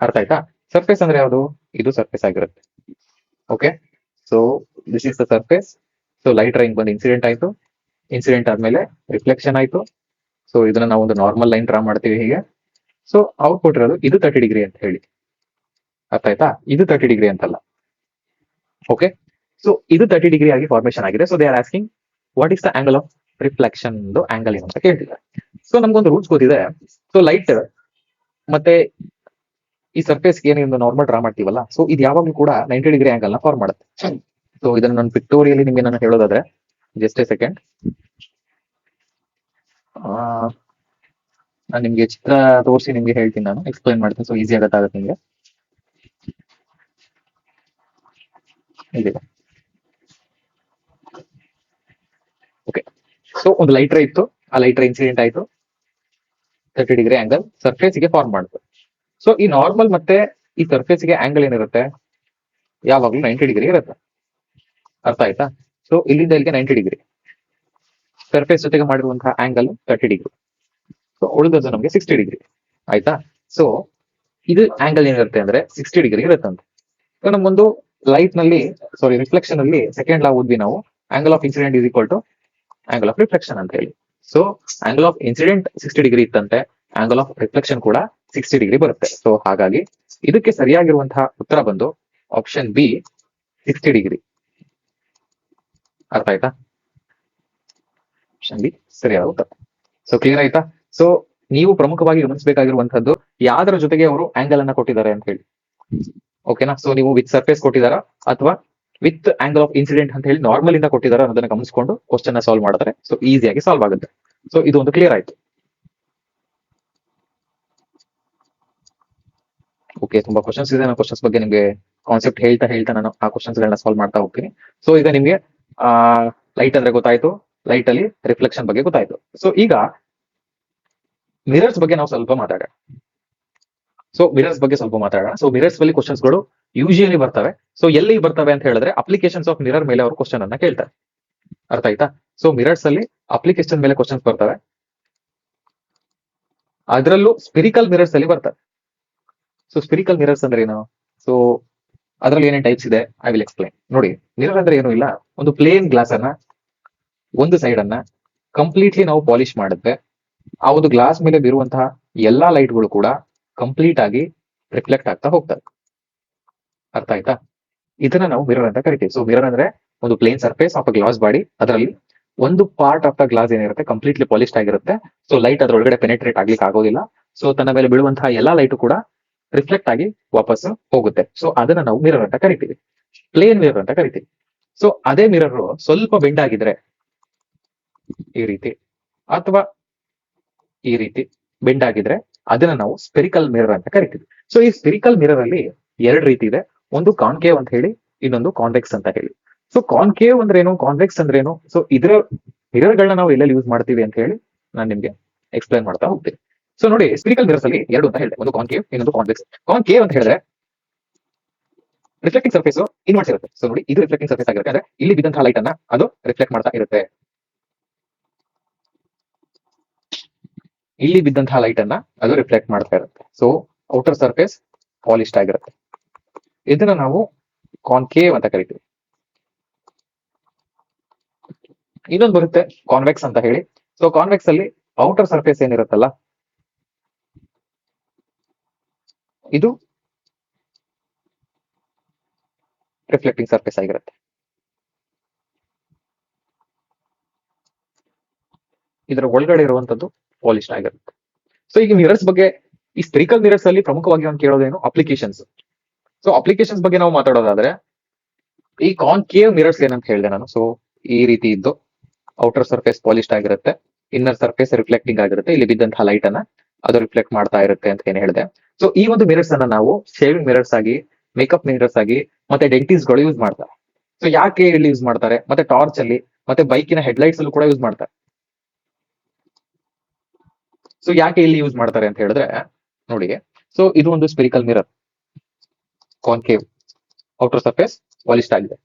ಅರ್ಥ ಆಯ್ತಾ? ಸರ್ಫೇಸ್ ಅಂದ್ರೆ ಯಾವುದು, ಇದು ಸರ್ಫೇಸ್ ಆಗಿರುತ್ತೆ. Okay, so this is the surface. So light ray ಬಂದು ಇನ್ಸಿಡೆಂಟ್ ಆಯ್ತು, ಇನ್ಸಿಡೆಂಟ್ ಆದ್ಮೇಲೆ ರಿಫ್ಲೆಕ್ಷನ್ ಆಯ್ತು. ಸೊ ಇದನ್ನ ನಾವು ಒಂದು ನಾರ್ಮಲ್ ಲೈನ್ ಡ್ರಾ ಮಾಡ್ತೀವಿ ಹೀಗೆ. ಸೊ ಔಟ್ಪುಟ್ ಇರೋದು ಇದು 30° ಅಂತ ಹೇಳಿ. ಅರ್ಥ ಆಯ್ತಾ? ಇದು 30° ಅಂತಲ್ಲ. ಓಕೆ, ಸೊ ಇದು 30° ಆಗಿ ಫಾರ್ಮೇಶನ್ ಆಗಿದೆ. So they are asking what is the angle of reflection angle ಏನು ಅಂತ ಕೇಳ್ತಿದ್ದಾರೆ. ಸೊ ನಮ್ಗೊಂದು ರೂಲ್ಸ್ ಗೊತ್ತಿದೆ. ಸೊ ಲೈಟ್ ಮತ್ತೆ ಈ ಸರ್ಫೇಸ್ ಏನು ನಾರ್ಮಲ್ ಡ್ರಾ ಮಾಡ್ತೀವಲ್ಲ, ಸೊ ಇದು ಯಾವಾಗ್ಲೂ ಕೂಡ 90° ಆಂಗಲ್ ನ ಫಾರ್ಮ್ ಮಾಡುತ್ತೆ. ಸೊ ಇದನ್ನ ನಾನು ಪಿಕ್ಟೋರಿಯಲಿ ನಿಮ್ಗೆ ನಾನು ಹೇಳೋದಾದ್ರೆ, ಜಸ್ಟ್ ಎ ಸೆಕೆಂಡ್, ನಾನು ನಿಮ್ಗೆ ಚಿತ್ರ ತೋರಿಸಿ ನಿಮ್ಗೆ ಹೇಳ್ತೀನಿ, ನಾನು ಎಕ್ಸ್ಪ್ಲೈನ್ ಮಾಡ್ತೀನಿ. ಸೊ ಈಸಿ ಆಗತ್ತಾಗತ್ತೆ ನಿಮ್ಗೆ. ಓಕೆ, ಸೊ ಒಂದು ಲೈಟ್ ರೇ ಇತ್ತು, ಆ ಲೈಟ್ ರೇ ಇನ್ಸಿಡೆಂಟ್ ಆಯ್ತು, 30° ಆಂಗಲ್ ಸರ್ಫೇಸ್ ಗೆ ಫಾರ್ಮ್ ಮಾಡುತ್ತೆ. ಸೊ ಈ ನಾರ್ಮಲ್ ಮತ್ತೆ ಈ ಸರ್ಫೇಸ್ ಗೆ ಆಂಗಲ್ ಏನಿರುತ್ತೆ ಯಾವಾಗ್ಲೂ 90° ಇರುತ್ತೆ. ಅರ್ಥ ಆಯ್ತಾ? ಸೊ ಇಲ್ಲಿಂದ ಇಲ್ಲಿಗೆ 90°, ಸರ್ಫೇಸ್ ಜೊತೆಗೆ ಮಾಡಿರುವಂತಹ ಆಂಗಲ್ 30°. ಸೊ ಉಳಿದದ್ದು ನಮಗೆ 60°. ಆಯ್ತಾ? ಸೊ ಇದು ಆಂಗಲ್ ಏನಿರುತ್ತೆ ಅಂದ್ರೆ 60° ಇರುತ್ತಂತೆ. ಸೊ ನಮ್ಗೊಂದು ಲೈಟ್ ನಲ್ಲಿ ರಿಫ್ಲೆಕ್ಷನ್ ಅಲ್ಲಿ ಸೆಕೆಂಡ್ ಲಾ ಓದ್ವಿ ನಾವು, angle of incident is equal to angle of reflection ಅಂತ ಹೇಳಿ. ಸೊ ಆಂಗಲ್ ಆಫ್ ಇನ್ಸಿಡೆಂಟ್ 60° ಇತ್ತಂತೆ, ಆಂಗಲ್ ಆಫ್ ರಿಫ್ಲೆಕ್ಷನ್ ಕೂಡ 60 ಡಿಗ್ರಿ ಬರುತ್ತೆ. ಸೊ ಹಾಗಾಗಿ ಇದಕ್ಕೆ ಸರಿಯಾಗಿರುವಂತಹ ಉತ್ತರ ಬಂದು ಆಪ್ಷನ್ ಬಿ 60 ಡಿಗ್ರಿ. ಅರ್ಥ ಆಯ್ತಾ? ಆಪ್ಷನ್ ಬಿ ಸರಿಯಾದ ಉತ್ತರ. ಸೊ ಕ್ಲಿಯರ್ ಆಯ್ತಾ? ಸೊ ನೀವು ಪ್ರಮುಖವಾಗಿ ಗಮನಿಸಬೇಕಾಗಿರುವಂತದ್ದು ಯಾವ್ದರ ಜೊತೆಗೆ ಅವರು ಆಂಗಲ್ ಅನ್ನ ಕೊಟ್ಟಿದ್ದಾರೆ ಅಂತ ಹೇಳಿ. ಓಕೆನಾ? ಸೊ ನೀವು ವಿತ್ ಸರ್ಫೇಸ್ ಕೊಟ್ಟಿದಾರ ಅಥವಾ ವಿತ್ ಆಂಗಲ್ ಆಫ್ ಇನ್ಸಿಡೆಂಟ್ ಅಂತ ಹೇಳಿ ನಾರ್ಮಲ್ ಇಂದ ಕೊಟ್ಟಿದ್ದಾರೆ ಅನ್ನೋದನ್ನ ಗಮನಿಸಿಕೊಂಡು ಕ್ವಶನ್ ಸಾಲ್ವ್ ಮಾಡಿದ್ರೆ ಸೊ ಈಸಿಯಾಗಿ ಸಾಲ್ವ್ ಆಗುತ್ತೆ. ಸೊ ಇದು ಒಂದು ಕ್ಲಿಯರ್ ಆಯ್ತು. ಓಕೆ, ತುಂಬಾ ಕ್ವಶನ್ಸ್ ಇದೆ. ನಾನು ಕ್ವಶನ್ಸ್ ಬಗ್ಗೆ ನಿಮ್ಗೆ ಕಾನ್ಸೆಪ್ಟ್ ಹೇಳ್ತಾ ನಾನು ಆ ಕ್ವಶನ್ಸ್ ಗಳನ್ನ ಸಾಲ್ವ್ ಮಾಡ್ತಾ ಹೋಗ್ತೀನಿ. ಸೊ ಈಗ ನಿಮ್ಗೆ ಲೈಟ್ ಅಂದ್ರೆ ಗೊತ್ತಾಯ್ತು, ಲೈಟ್ ಅಲ್ಲಿ ರಿಫ್ಲೆಕ್ಷನ್ ಬಗ್ಗೆ ಗೊತ್ತಾಯ್ತು. ಸೊ ಈಗ ಮಿರರ್ಸ್ ಬಗ್ಗೆ ನಾವು ಸ್ವಲ್ಪ ಮಾತಾಡೋಣ. ಸೊ ಮಿರರ್ಸ್ ಬಗ್ಗೆ ಸ್ವಲ್ಪ ಮಾತಾಡೋಣ. ಸೊ ಮಿರರ್ಸ್ ಅಲ್ಲಿ ಕ್ವಶನ್ಸ್ ಗಳು ಯೂಶಿಯಲಿ ಬರ್ತವೆ. ಸೊ ಎಲ್ಲಿ ಬರ್ತವೆ ಅಂತ ಹೇಳಿದ್ರೆ ಅಪ್ಲಿಕೇಶನ್ಸ್ ಆಫ್ ಮಿರರ್ ಮೇಲೆ ಅವರು ಕ್ವಶನ್ ಅನ್ನ ಕೇಳ್ತಾರೆ. ಅರ್ಥ ಆಯ್ತಾ? ಸೊ ಮಿರರ್ಸ್ ಅಲ್ಲಿ ಅಪ್ಲಿಕೇಶನ್ ಮೇಲೆ ಕ್ವಶನ್ಸ್ ಬರ್ತವೆ, ಅದರಲ್ಲೂ ಸ್ಪಿರಿಕಲ್ ಮಿರರ್ಸ್ ಅಲ್ಲಿ ಬರ್ತವೆ. ಸೊ ಸ್ಪಿರಿಕಲ್ ಮಿರರ್ಸ್ ಅಂದ್ರೆ ಏನು? ಸೊ ಅದರಲ್ಲಿ ಏನೇನು ಟೈಪ್ಸ್ ಇದೆ ಐ ವಿಲ್ ಎಕ್ಸ್ಪ್ಲೈನ್. ನೋಡಿ, ಮಿರರ್ ಅಂದ್ರೆ ಏನು ಇಲ್ಲ, ಒಂದು ಪ್ಲೇನ್ ಗ್ಲಾಸ್ ಅನ್ನ ಒಂದು ಸೈಡ್ ಅನ್ನ ಕಂಪ್ಲೀಟ್ಲಿ ನಾವು ಪಾಲಿಶ್ ಮಾಡಿದ್ರೆ ಆ ಒಂದು ಗ್ಲಾಸ್ ಮೇಲೆ ಬೀರುವಂತಹ ಎಲ್ಲಾ ಲೈಟ್ಗಳು ಕೂಡ ಕಂಪ್ಲೀಟ್ ಆಗಿ ರಿಫ್ಲೆಕ್ಟ್ ಆಗ್ತಾ ಹೋಗ್ತವೆ. ಅರ್ಥ ಆಯ್ತಾ? ಇದನ್ನ ನಾವು ಮಿರರ್ ಅಂತ ಕರಿತೀವಿ. ಸೊ ಮಿರರ್ ಅಂದ್ರೆ ಒಂದು plane surface of a glass body, ಅದರಲ್ಲಿ ಒಂದು ಪಾರ್ಟ್ ಆಫ್ ದ ಗ್ಲಾಸ್ ಏನಿರುತ್ತೆ ಕಂಪ್ಲೀಟ್ಲಿ ಪಾಲಿಶ್ಡ್ ಆಗಿರುತ್ತೆ. ಸೊ ಲೈಟ್ ಅದರೊಳಗಡೆ ಪೆನೆಟ್ರೇಟ್ ಆಗ್ಲಿಕ್ಕೆ ಆಗೋದಿಲ್ಲ. ಸೊ ತನ್ನ ಮೇಲೆ ಬೀಳುವಂತಹ ಎಲ್ಲಾ ಲೈಟು ಕೂಡ ರಿಫ್ಲೆಕ್ಟ್ ಆಗಿ ವಾಪಸ್ ಹೋಗುತ್ತೆ. ಸೊ ಅದನ್ನ ನಾವು ಮಿರರ್ ಅಂತ ಕರಿತೀವಿ, ಪ್ಲೇನ್ ಮಿರರ್ ಅಂತ ಕರಿತೀವಿ. ಸೊ ಅದೇ ಮಿರರ್ ಸ್ವಲ್ಪ ಬೆಂಡ್ ಆಗಿದ್ರೆ ಈ ರೀತಿ ಅಥವಾ ಈ ರೀತಿ ಬೆಂಡ್ ಆಗಿದ್ರೆ ಅದನ್ನ ನಾವು ಸ್ಪೆರಿಕಲ್ ಮಿರರ್ ಅಂತ ಕರಿತೀವಿ. ಸೊ ಈ ಸ್ಪೆರಿಕಲ್ ಮಿರರ್ ಅಲ್ಲಿ ಎರಡು ರೀತಿ ಇದೆ, ಒಂದು ಕಾನ್ಕೇವ್ ಅಂತ ಹೇಳಿ, ಇನ್ನೊಂದು ಕಾನ್ವೆಕ್ಸ್ ಅಂತ ಹೇಳಿ. ಸೊ ಕಾನ್ಕೇವ್ ಅಂದ್ರೇನು, ಕಾನ್ವೆಕ್ಸ್ ಅಂದ್ರೇನು, ಸೊ ಇದರ ಮಿರರ್ ಗಳನ್ನ ನಾವು ಎಲ್ಲೆಲ್ಲಿ ಯೂಸ್ ಮಾಡ್ತೀವಿ ಅಂತ ಹೇಳಿ ನಾನು ನಿಮ್ಗೆ ಎಕ್ಸ್ಪ್ಲೈನ್ ಮಾಡ್ತಾ ಹೋಗ್ತೀನಿ. ಸೊ ನೋಡಿ, ಸ್ಪೆರಿಕಲ್ ಮಿರರ್ಸ್ ಅಲ್ಲಿ ಎರಡು ಅಂತ ಹೇಳಿದೆ, ಒಂದು ಕಾನ್ಕೇವ್ ಇನ್ನೊಂದು ಕಾನ್ವೆಕ್ಸ್. ಕಾನ್ಕೇವ್ ಅಂತ ಹೇಳಿದ್ರೆ ರಿಫ್ಲೆಕ್ಟಿಂಗ್ ಸರ್ಫೇಸ್ ಇನ್ವರ್ಸ್ ಇರುತ್ತೆ. ಸೊ ನೋಡಿ, ಇದು ರಿಫ್ಲೆಕ್ಟಿಂಗ್ ಸರ್ಫೇಸ್ ಆಗಿರುತ್ತೆ, ಅಂದ್ರೆ ಇಲ್ಲಿ ಬಿದ್ದಂತಹ ಲೈಟ್ ಅನ್ನ ಅದು ರಿಫ್ಲೆಕ್ಟ್ ಮಾಡ್ತಾ ಇರುತ್ತೆ. ಇಲ್ಲಿ ಬಿದ್ದಂತಹ ಲೈಟ್ ಅನ್ನ ಅದು ರಿಫ್ಲೆಕ್ಟ್ ಮಾಡ್ತಾ ಇರುತ್ತೆ. ಸೊ ಔಟರ್ ಸರ್ಫೇಸ್ ಪಾಲಿಶ್ಡ್ ಆಗಿರುತ್ತೆ. ಇದನ್ನ ನಾವು ಕಾನ್ಕೇವ್ ಅಂತ ಕರಿತೀವಿ. ಇನ್ನೊಂದು ಬರುತ್ತೆ ಕಾನ್ವೆಕ್ಸ್ ಅಂತ ಹೇಳಿ. ಸೊ ಕಾನ್ವೆಕ್ಸ್ ಅಲ್ಲಿ ಔಟರ್ ಸರ್ಫೇಸ್ ಏನಿರುತ್ತಲ್ಲ ಇದು ರಿಫ್ಲೆಕ್ಟಿಂಗ್ ಸರ್ಫೇಸ್ ಆಗಿರುತ್ತೆ. ಇದರ ಒಳಗಡೆ ಇರುವಂತದ್ದು ಪಾಲಿಶ್ಡ್ ಆಗಿರುತ್ತೆ. ಸೊ ಈಗ ಮಿರರ್ಸ್ ಬಗ್ಗೆ, ಈ ಸ್ಪೆರಿಕಲ್ ಮಿರರ್ಸ್ ಅಲ್ಲಿ ಪ್ರಮುಖವಾಗಿ ನಾವು ಕೇಳೋದೇನು, ಅಪ್ಲಿಕೇಶನ್ಸ್. ಸೊ ಅಪ್ಲಿಕೇಶನ್ಸ್ ಬಗ್ಗೆ ನಾವು ಮಾತಾಡೋದಾದ್ರೆ ಈ ಕಾನ್ಕೇವ್ ಮಿರರ್ಸ್ ಏನಂತ ಹೇಳಿದೆ ನಾನು. ಸೊ ಈ ರೀತಿ ಇದ್ದು ಔಟರ್ ಸರ್ಫೇಸ್ ಪಾಲಿಶ್ಡ್ ಆಗಿರುತ್ತೆ, ಇನ್ನರ್ ಸರ್ಫೇಸ್ ರಿಫ್ಲೆಕ್ಟಿಂಗ್ ಆಗಿರುತ್ತೆ, ಇಲ್ಲಿ ಬಿದ್ದಂತಹ ಲೈಟ್ ಅನ್ನ ಅದು ರಿಫ್ಲೆಕ್ಟ್ ಮಾಡ್ತಾ ಇರುತ್ತೆ ಅಂತ ಏನ್ ಹೇಳಿದೆ. ಸೊ ಈ ಒಂದು ಮಿರರ್ಸ್ ಅನ್ನ ನಾವು ಶೇವಿಂಗ್ ಮಿರರ್ಸ್ ಆಗಿ, ಮೇಕಪ್ ಮಿರರ್ಸ್ ಆಗಿ, ಮತ್ತೆ ಡೆಂಟಿಸ್ಟ್ ಗಳು ಯೂಸ್ ಮಾಡ್ತಾರೆ. ಸೊ ಯಾಕೆ ಇಲ್ಲಿ ಯೂಸ್ ಮಾಡ್ತಾರೆ, ಮತ್ತೆ ಟಾರ್ಚ್ ಅಲ್ಲಿ, ಮತ್ತೆ ಬೈಕಿನ ಹೆಡ್ಲೈಟ್ಸ್ ಅಲ್ಲೂ ಕೂಡ ಯೂಸ್ ಮಾಡ್ತಾರೆ. ಸೊ ಯಾಕೆ ಇಲ್ಲಿ ಯೂಸ್ ಮಾಡ್ತಾರೆ ಅಂತ ಹೇಳಿದ್ರೆ ನೋಡಿ, ಸೊ ಇದು ಒಂದು spherical mirror, concave, outer surface polished ಆಗಿದೆ.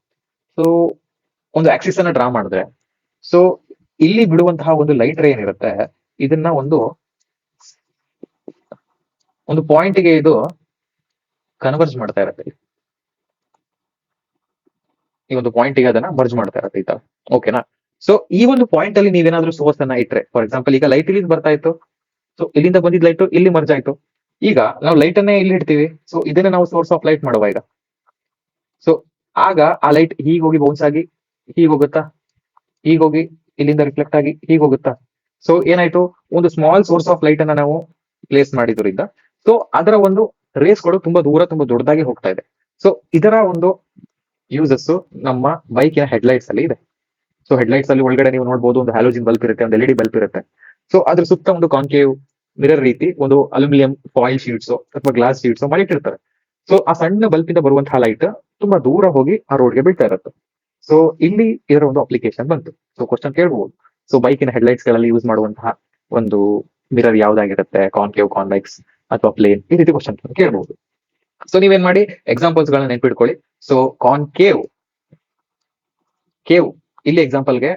ಸೊ ಒಂದು ಆಕ್ಸಿಸ್ ಅನ್ನ ಡ್ರಾ ಮಾಡಿದ್ರೆ ಸೊ ಇಲ್ಲಿ ಬಿಡುವಂತಹ ಒಂದು ಲೈಟ್ ರೇ ಏನಿರುತ್ತೆ ಇದನ್ನ ಒಂದು ಪಾಯಿಂಟ್ ಗೆ ಇದು ಕನ್ವರ್ಜ್ ಮಾಡ್ತಾ ಇರುತ್ತೆ. ಈ ಒಂದು ಪಾಯಿಂಟ್ ಗೆ ಅದನ್ನ ಮರ್ಜ್ ಮಾಡ್ತಾ ಇರುತ್ತೆ ಈ ತರ. ಓಕೆನಾ? ಸೊ ಈ ಒಂದು ಪಾಯಿಂಟ್ ಅಲ್ಲಿ ನೀವೇನಾದ್ರೂ ಸೋರ್ಸ್ ಅನ್ನ ಇಟ್ರೆ, ಫಾರ್ ಎಕ್ಸಾಂಪಲ್ ಈಗ ಲೈಟ್ ಇಲ್ಲಿ ಬರ್ತಾ ಇತ್ತು, ಸೊ ಇಲ್ಲಿಂದ ಬಂದಿದ್ ಲೈಟ್ ಇಲ್ಲಿ ಮರ್ಜ್ ಆಯ್ತು. ಈಗ ನಾವು ಲೈಟ್ ಅನ್ನೇ ಇಲ್ಲಿ ಇಡ್ತೀವಿ. ಸೊ ಇದನ್ನ ನಾವು ಸೋರ್ಸ್ ಆಫ್ ಲೈಟ್ ಮಾಡುವ ಈಗ. ಸೊ ಆಗ ಆ ಲೈಟ್ ಹೀಗೋಗಿ ಬೌನ್ಸ್ ಆಗಿ ಹೀಗೋಗುತ್ತಾ, ಹೀಗೋಗಿ ಇಲ್ಲಿಂದ ರಿಫ್ಲೆಕ್ಟ್ ಆಗಿ ಹೀಗೋಗುತ್ತಾ. ಸೊ ಏನಾಯ್ತು, ಒಂದು ಸ್ಮಾಲ್ ಸೋರ್ಸ್ ಆಫ್ ಲೈಟ್ ಅನ್ನ ನಾವು ಪ್ಲೇಸ್ ಮಾಡಿದ್ರಿಂದ ಸೊ ಅದರ ಒಂದು ರೇಸ್ಗಳು ತುಂಬಾ ದೊಡ್ಡದಾಗಿ ಹೋಗ್ತಾ ಇದೆ. ಸೊ ಇದರ ಒಂದು ಯೂಸಸ್ ನಮ್ಮ ಬೈಕಿನ ಹೆಡ್ಲೈಟ್ಸ್ ಅಲ್ಲಿ ಇದೆ. ಸೊ ಹೆಡ್ಲೈಟ್ಸ್ ಅಲ್ಲಿ ಒಳಗಡೆ ನೀವು ನೋಡಬಹುದು, ಒಂದು ಹ್ಯಾಲೋಜಿನ್ ಬಲ್ಬ್ ಇರುತ್ತೆ, ಒಂದು LED ಬಲ್ಬ್ ಇರುತ್ತೆ. ಸೊ ಅದ್ರ ಸುತ್ತ ಒಂದು ಕಾನ್ಕೇವ್ ಮಿರರ್ ರೀತಿ ಒಂದು ಅಲ್ಯೂಮಿನಿಯಂ ಫಾಯಿಲ್ ಶೀಟ್ಸ್ ಅಥವಾ ಗ್ಲಾಸ್ ಶೀಟ್ಸ್ ಮಾಡಿಟ್ಟಿರ್ತಾರೆ. ಸೊ ಆ ಸಣ್ಣ ಬಲ್ಬ್ ಇಂದ ಬರುವಂತಹ ಲೈಟ್ ತುಂಬಾ ದೂರ ಹೋಗಿ ಆ ರೋಡ್ಗೆ ಬೀಳ್ತಾ ಇರುತ್ತೆ. ಸೊ ಇಲ್ಲಿ ಇದರ ಒಂದು ಅಪ್ಲಿಕೇಶನ್ ಬಂತು. ಸೊ ಕ್ವಶನ್ ಕೇಳಬಹುದು, ಸೊ ಬೈಕಿನ ಹೆಡ್ಲೈಟ್ಸ್ ಗಳಲ್ಲಿ ಯೂಸ್ ಮಾಡುವಂತಹ ಒಂದು ಮಿರರ್ ಯಾವ್ದಾಗಿರುತ್ತೆ, ಕಾನ್ಕೇವ್, ಕಾನ್ವೆಕ್ಸ್ ಅಥವಾ ಪ್ಲೇನ್, ಈ ರೀತಿ ಕ್ವಶನ್ ಕೇಳಬಹುದು. ಸೊ ನೀವೇನ್ ಮಾಡಿ ಎಕ್ಸಾಂಪಲ್ಸ್ ಗಳನ್ನ ನೆನ್ಪಿಟ್ಕೊಳ್ಳಿ. ಸೊ ಕಾನ್ಕೇವ್ ಇಲ್ಲಿ ಎಕ್ಸಾಂಪಲ್ಗೆ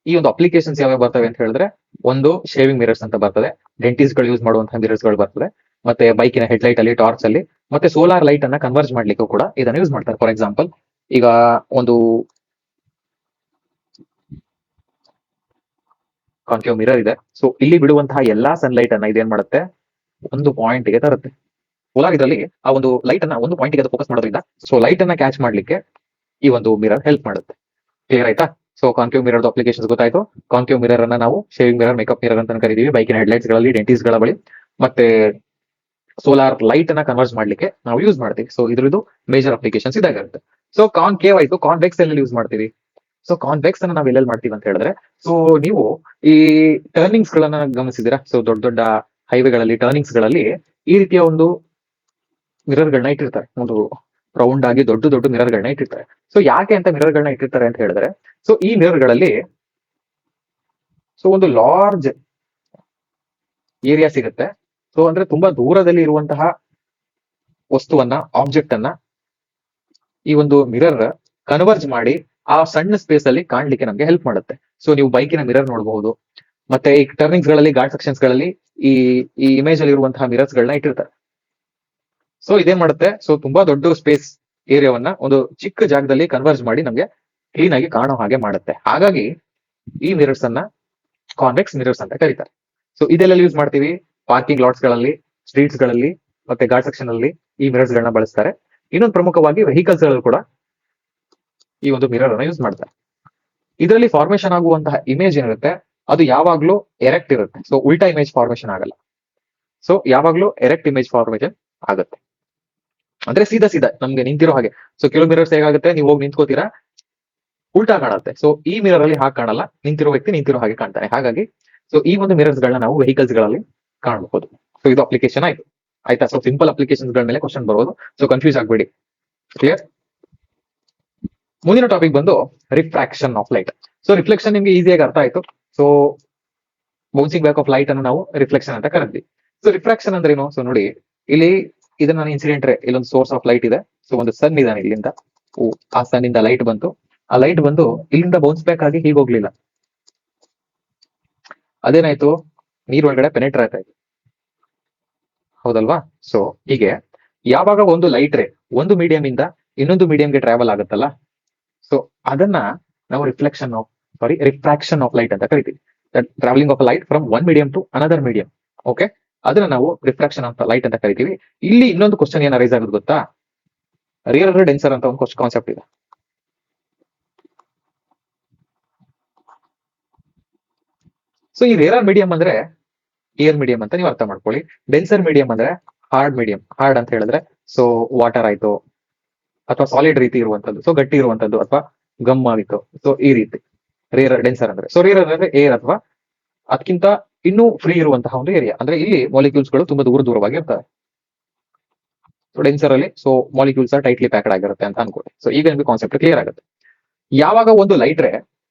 ಈ ಒಂದು ಅಪ್ಲಿಕೇಶನ್ಸ್ ಯಾವ್ಯಾವ ಬರ್ತವೆ ಅಂತ ಹೇಳಿದ್ರೆ, ಒಂದು ಶೇವಿಂಗ್ ಮಿರರ್ಸ್ ಅಂತ ಬರ್ತದೆ, ಡೆಂಟಿಸ್ಟ್ ಗಳು ಯೂಸ್ ಮಾಡುವಂತಹ ಮಿರರ್ಸ್ ಗಳು ಬರ್ತದೆ, ಮತ್ತೆ ಬೈಕಿನ ಹೆಡ್ಲೈಟ್ ಅಲ್ಲಿ, ಟಾರ್ಚ್ ಅಲ್ಲಿ, ಮತ್ತೆ ಸೋಲಾರ್ ಲೈಟ್ ಅನ್ನ ಕನ್ವರ್ಜ್ ಮಾಡ್ಲಿಕ್ಕೂ ಕೂಡ ಇದನ್ನ ಯೂಸ್ ಮಾಡ್ತಾರೆ. ಫಾರ್ ಎಕ್ಸಾಂಪಲ್ ಈಗ ಒಂದು ಕಾನ್ಕೇವ್ ಮಿರರ್ ಇದೆ. ಸೊ ಇಲ್ಲಿ ಬಿಡುವಂತಹ ಎಲ್ಲಾ ಸನ್ಲೈಟ್ ಅನ್ನ ಇದೇನ್ ಮಾಡುತ್ತೆ, ಒಂದು ಪಾಯಿಂಟ್ ಗೆ ತರುತ್ತೆ. ಸೋಲಾರ್ ಇದರಲ್ಲಿ ಆ ಒಂದು ಲೈಟ್ ಅನ್ನ ಒಂದು ಪಾಯಿಂಟ್ ಗೆ ಫೋಕಸ್ ಮಾಡೋದ್ರಿಂದ ಸೊ ಲೈಟ್ ಅನ್ನ ಕ್ಯಾಚ್ ಮಾಡ್ಲಿಕ್ಕೆ ಈ ಒಂದು ಮಿರರ್ ಹೆಲ್ಪ್ ಮಾಡುತ್ತೆ. ಕ್ಲಿಯರ್ ಆಯ್ತಾ? ಸೊ ಕಾನ್ಕೇವ್ ಮಿರರ್ ಅಪ್ಲಿಕೇಶನ್ಸ್ ಗೊತ್ತಾಯ್ತು. ಕಾನ್ಕೇವ್ ಮಿರರ್ ಅನ್ನ ನಾವು ಶೇವಿಂಗ್ ಮಿರರ್, ಮೇಕಪ್ ಮಿರರ್ ಅಂತ ಕರಿತೀವಿ. ಬೈಕಿನ ಹೆಡ್ಲೈಟ್ಸ್ ಗಳಲ್ಲಿ, ಡೆಂಟಿಸ್ಟ್ ಗಳ ಬಳಿ, ಮತ್ತೆ ಸೋಲಾರ್ ಲೈಟ್ ಅನ್ನ ಕನ್ವರ್ಟ್ ಮಾಡ್ಲಿಕ್ಕೆ ನಾವು ಯೂಸ್ ಮಾಡ್ತೀವಿ. ಸೊ ಇದ್ರದ್ದು ಮೇಜರ್ ಅಪ್ಲಿಕೇಶನ್ಸ್ ಇದಾಗಿರುತ್ತೆ. ಸೊ ಕಾನ್ಕೇವ್ ಆಯ್ತು. ಕಾನ್ವೆಕ್ಸ್ ಎಲ್ಲಿ ಯೂಸ್ ಮಾಡ್ತೀವಿ? ಸೊ ಕಾನ್ವೆಕ್ಸ್ ಅನ್ನ ನಾವು ಎಲ್ಲೆಲ್ಲಿ ಮಾಡ್ತೀವಿ ಅಂತ ಹೇಳಿದ್ರೆ, ಸೊ ನೀವು ಈ ಟರ್ನಿಂಗ್ಸ್ ಗಳನ್ನ ಗಮನಿಸಿದಿರಾ? ಸೊ ದೊಡ್ಡ ದೊಡ್ಡ ಹೈವೇಗಳಲ್ಲಿ ಟರ್ನಿಂಗ್ಸ್ ಗಳಲ್ಲಿ ಈ ರೀತಿಯ ಒಂದು ಮಿರರ್ ಗಳನ್ನ ಇಟ್ಟಿರ್ತಾರೆ. ಒಂದು ರೌಂಡ್ ಆಗಿ ದೊಡ್ಡ ದೊಡ್ಡ ಮಿರರ್ ಗಳನ್ನ ಇಟ್ಟಿರ್ತಾರೆ. ಸೊ ಯಾಕೆ ಅಂತ ಮಿರರ್ ಗಳನ್ನ ಇಟ್ಟಿರ್ತಾರೆ ಅಂತ ಹೇಳಿದ್ರೆ, ಸೊ ಈ ಮಿರರ್ ಗಳಲ್ಲಿ ಸೊ ಒಂದು ಲಾರ್ಜ್ ಏರಿಯಾ ಸಿಗುತ್ತೆ. ಸೊ ಅಂದ್ರೆ ತುಂಬಾ ದೂರದಲ್ಲಿ ಇರುವಂತಹ ವಸ್ತುವನ್ನ, ಆಬ್ಜೆಕ್ಟ್ ಅನ್ನ ಈ ಒಂದು ಮಿರರ್ ಕನ್ವರ್ಜ್ ಮಾಡಿ ಆ ಸಣ್ಣ ಸ್ಪೇಸ್ ಅಲ್ಲಿ ಕಾಣ್ಲಿಕ್ಕೆ ನಮ್ಗೆ ಹೆಲ್ಪ್ ಮಾಡುತ್ತೆ. ಸೊ ನೀವು ಬೈಕಿನ ಮಿರರ್ ನೋಡಬಹುದು, ಮತ್ತೆ ಈ ಟರ್ನಿಂಗ್ಸ್ ಗಳಲ್ಲಿ, ಗಾರ್ಡ್ ಸೆಕ್ಷನ್ಸ್ ಗಳಲ್ಲಿ ಈ ಈ ಇಮೇಜ್ ಅಲ್ಲಿ ಇರುವಂತಹ ಮಿರರ್ಸ್ ಗಳನ್ನ ಇಟ್ಟಿರ್ತಾರೆ. ಸೊ ಇದೇನ್ ಮಾಡುತ್ತೆ, ಸೊ ತುಂಬಾ ದೊಡ್ಡ ಸ್ಪೇಸ್ ಏರಿಯಾವನ್ನ ಒಂದು ಚಿಕ್ಕ ಜಾಗದಲ್ಲಿ ಕನ್ವರ್ಜ್ ಮಾಡಿ ನಮ್ಗೆ ಕ್ಲೀನ್ ಆಗಿ ಕಾಣೋ ಹಾಗೆ ಮಾಡುತ್ತೆ. ಹಾಗಾಗಿ ಈ ಮಿರರ್ಸ್ ಅನ್ನ ಕಾನ್ವೆಕ್ಸ್ ಮಿರರ್ಸ್ ಅಂತ ಕರೀತಾರೆ. ಸೊ ಇದೆಲ್ಲ ಯೂಸ್ ಮಾಡ್ತೀವಿ ಪಾರ್ಕಿಂಗ್ ಲಾಟ್ಸ್ ಗಳಲ್ಲಿ, ಸ್ಟ್ರೀಟ್ಸ್ ಗಳಲ್ಲಿ, ಮತ್ತೆ ಗಾರ್ಡ್ ಸೆಕ್ಷನ್ ಅಲ್ಲಿ ಈ ಮಿರರ್ಸ್ ಗಳನ್ನ ಬಳಸ್ತಾರೆ. ಇನ್ನೊಂದು ಪ್ರಮುಖವಾಗಿ ವೆಹಿಕಲ್ಸ್ ಗಳಲ್ಲಿ ಕೂಡ ಈ ಒಂದು ಮಿರರ್ ಅನ್ನ ಯೂಸ್ ಮಾಡ್ತಾರೆ. ಇದರಲ್ಲಿ ಫಾರ್ಮೇಶನ್ ಆಗುವಂತಹ ಇಮೇಜ್ ಏನಿರುತ್ತೆ ಅದು ಯಾವಾಗ್ಲೂ ಎರೆಕ್ಟ್ ಇರುತ್ತೆ. ಸೊ ಉಲ್ಟಾ ಇಮೇಜ್ ಫಾರ್ಮೇಶನ್ ಆಗಲ್ಲ. ಸೊ ಯಾವಾಗ್ಲೂ ಎರೆಕ್ಟ್ ಇಮೇಜ್ ಫಾರ್ಮೇಶನ್ ಆಗುತ್ತೆ. ಅಂದ್ರೆ ಸೀದಾ ಸೀದಾ ನಮ್ಗೆ ನಿಂತಿರೋ ಹಾಗೆ. ಸೊ ಕೆಲವು ಮಿರರ್ಸ್ ಹೇಗಾಗುತ್ತೆ, ನೀವು ಹೋಗಿ ನಿಂತ್ಕೋತೀರಾ, ಉಲ್ಟಾ ಕಾಣುತ್ತೆ. ಸೊ ಈ ಮಿರರ್ ಅಲ್ಲಿ ಹಾಗೆ ಕಾಣಲ್ಲ, ನಿಂತಿರೋ ವ್ಯಕ್ತಿ ನಿಂತಿರೋ ಹಾಗೆ ಕಾಣ್ತಾನೆ. ಹಾಗಾಗಿ ಸೊ ಈ ಒಂದು ಮಿರರ್ಸ್ ಗಳನ್ನ ನಾವು ವೆಹಿಕಲ್ಸ್ ಗಳಲ್ಲಿ ಕಾಣಬಹುದು. ಸೊ ಇದು ಅಪ್ಲಿಕೇಶನ್ ಆಯ್ತು. ಆಯ್ತಾ? ಸೊ ಸಿಂಪಲ್ ಅಪ್ಲಿಕೇಶನ್ಸ್ ಗಳ ಮೇಲೆ ಕ್ವಶನ್ ಬರೋದು. ಸೊ ಕನ್ಫ್ಯೂಸ್ ಆಗ್ಬೇಡಿ. ಕ್ಲಿಯರ್? ಮುಂದಿನ ಟಾಪಿಕ್ ಬಂದು refraction of light. So reflection ನಿಮ್ಗೆ ಈಸಿಯಾಗಿ ಅರ್ಥ ಆಯ್ತು. So bouncing back of light ಅನ್ನು ನಾವು ರಿಫ್ಲೆಕ್ಷನ್ ಅಂತ ಕರೆದ್ವಿ. ಸೊ ರಿಫ್ರಾಕ್ಷನ್ ಅಂದ್ರೆ ಏನು? ಸೊ ನೋಡಿ, ಇಲ್ಲಿ ಇದನ್ನ ಇನ್ಸಿಡೆಂಟ್ ರೇ, ಇಲ್ಲೊಂದು ಸೋರ್ಸ್ ಆಫ್ ಲೈಟ್ ಇದೆ. ಸೊ ಒಂದು ಸನ್ ಇದಾನೆ ಇಲ್ಲಿಂದ. ಆ ಸನ್ ಇಂದ ಲೈಟ್ ಬಂತು. ಆ ಲೈಟ್ ಬಂದು ಇಲ್ಲಿಂದ ಬೌನ್ಸ್ ಬ್ಯಾಕ್ ಆಗಿ ಹೀಗೆ ಹೋಗ್ಲಿಲ್ಲ. ಅದೇನಾಯ್ತು, ನೀರೊಳಗಡೆ ಪೆನೆಟ್ರೇಟ್ ಆಯ್ತು. ಹೌದಲ್ವಾ? ಸೊ ಹೀಗೆ ಯಾವಾಗ ಒಂದು ಲೈಟ್ ರೇ ಒಂದು ಮೀಡಿಯಂ ಇಂದ ಇನ್ನೊಂದು ಮೀಡಿಯಂಗೆ ಟ್ರಾವೆಲ್ ಆಗುತ್ತಲ್ಲ, ಸೊ ಅದನ್ನ ನಾವು ರಿಫ್ರಾಕ್ಷನ್ ಆಫ್ ಲೈಟ್ ಅಂತ ಕರಿತೀವಿ. Travelling of light from one medium to another medium. Okay, ಅದನ್ನ ನಾವು ರಿಫ್ರಾಕ್ಷನ್ ಆಫ್ ಲೈಟ್ ಅಂತ ಕರಿತೀವಿ. ಇಲ್ಲಿ ಇನ್ನೊಂದು ಕ್ವಶನ್ ಏನ್ ಅರೈಸ್ ಆಗುತ್ತೆ ಗೊತ್ತಾ? ರೇರರ್ ಡೆನ್ಸರ್ ಅಂತ ಒಂದು ಕಾನ್ಸೆಪ್ಟ್ ಇದೆ. ಸೊ ಈ ರೇರರ್ ಮೀಡಿಯಂ ಅಂದ್ರೆ ಏರ್ ಮೀಡಿಯಂ ಅಂತ ನೀವು ಅರ್ಥ ಮಾಡ್ಕೊಳ್ಳಿ. ಡೆನ್ಸರ್ ಮೀಡಿಯಂ ಅಂದ್ರೆ ಹಾರ್ಡ್ ಮೀಡಿಯಂ. ಹಾರ್ಡ್ ಅಂತ ಹೇಳಿದ್ರೆ ಸೊ ವಾಟರ್ ಆಯ್ತು, ಅಥವಾ ಸಾಲಿಡ್ ರೀತಿ ಇರುವಂತದ್ದು, ಸೊ ಗಟ್ಟಿ ಇರುವಂತದ್ದು, ಅಥವಾ ಗಮ್ ಆಗಿತ್ತು. ಸೊ ಈ ರೀತಿ ರೇರರ್ ಡೆನ್ಸರ್ ಅಂದ್ರೆ. ಸೊ ರೇರರ್ ಅಂದ್ರೆ ಏರ್ ಅಥವಾ ಅದಕ್ಕಿಂತ ಇನ್ನೂ ಫ್ರೀ ಇರುವಂತಹ ಒಂದು ಏರಿಯಾ. ಅಂದ್ರೆ ಇಲ್ಲಿ ಮಾಲಿಕ್ಯೂಲ್ಸ್ ಗಳು ತುಂಬಾ ದೂರವಾಗಿ ಇರ್ತವೆ. ಸೊ ಡೆನ್ಸರ್ ಅಲ್ಲಿ ಸೊ ಮಾಲಿಕ್ಯೂಲ್ಸ್ ಟೈಟ್ಲಿ ಪ್ಯಾಕ್ಡ್ ಆಗಿರುತ್ತೆ ಅಂತ ಅನ್ಕೊಳ್ಳಿ. ಸೊ ಈಗ ನಿಮಗೆ ಕಾನ್ಸೆಪ್ಟ್ ಕ್ಲಿಯರ್ ಆಗುತ್ತೆ. ಯಾವಾಗ ಒಂದು ಲೈಟ್ ರೇ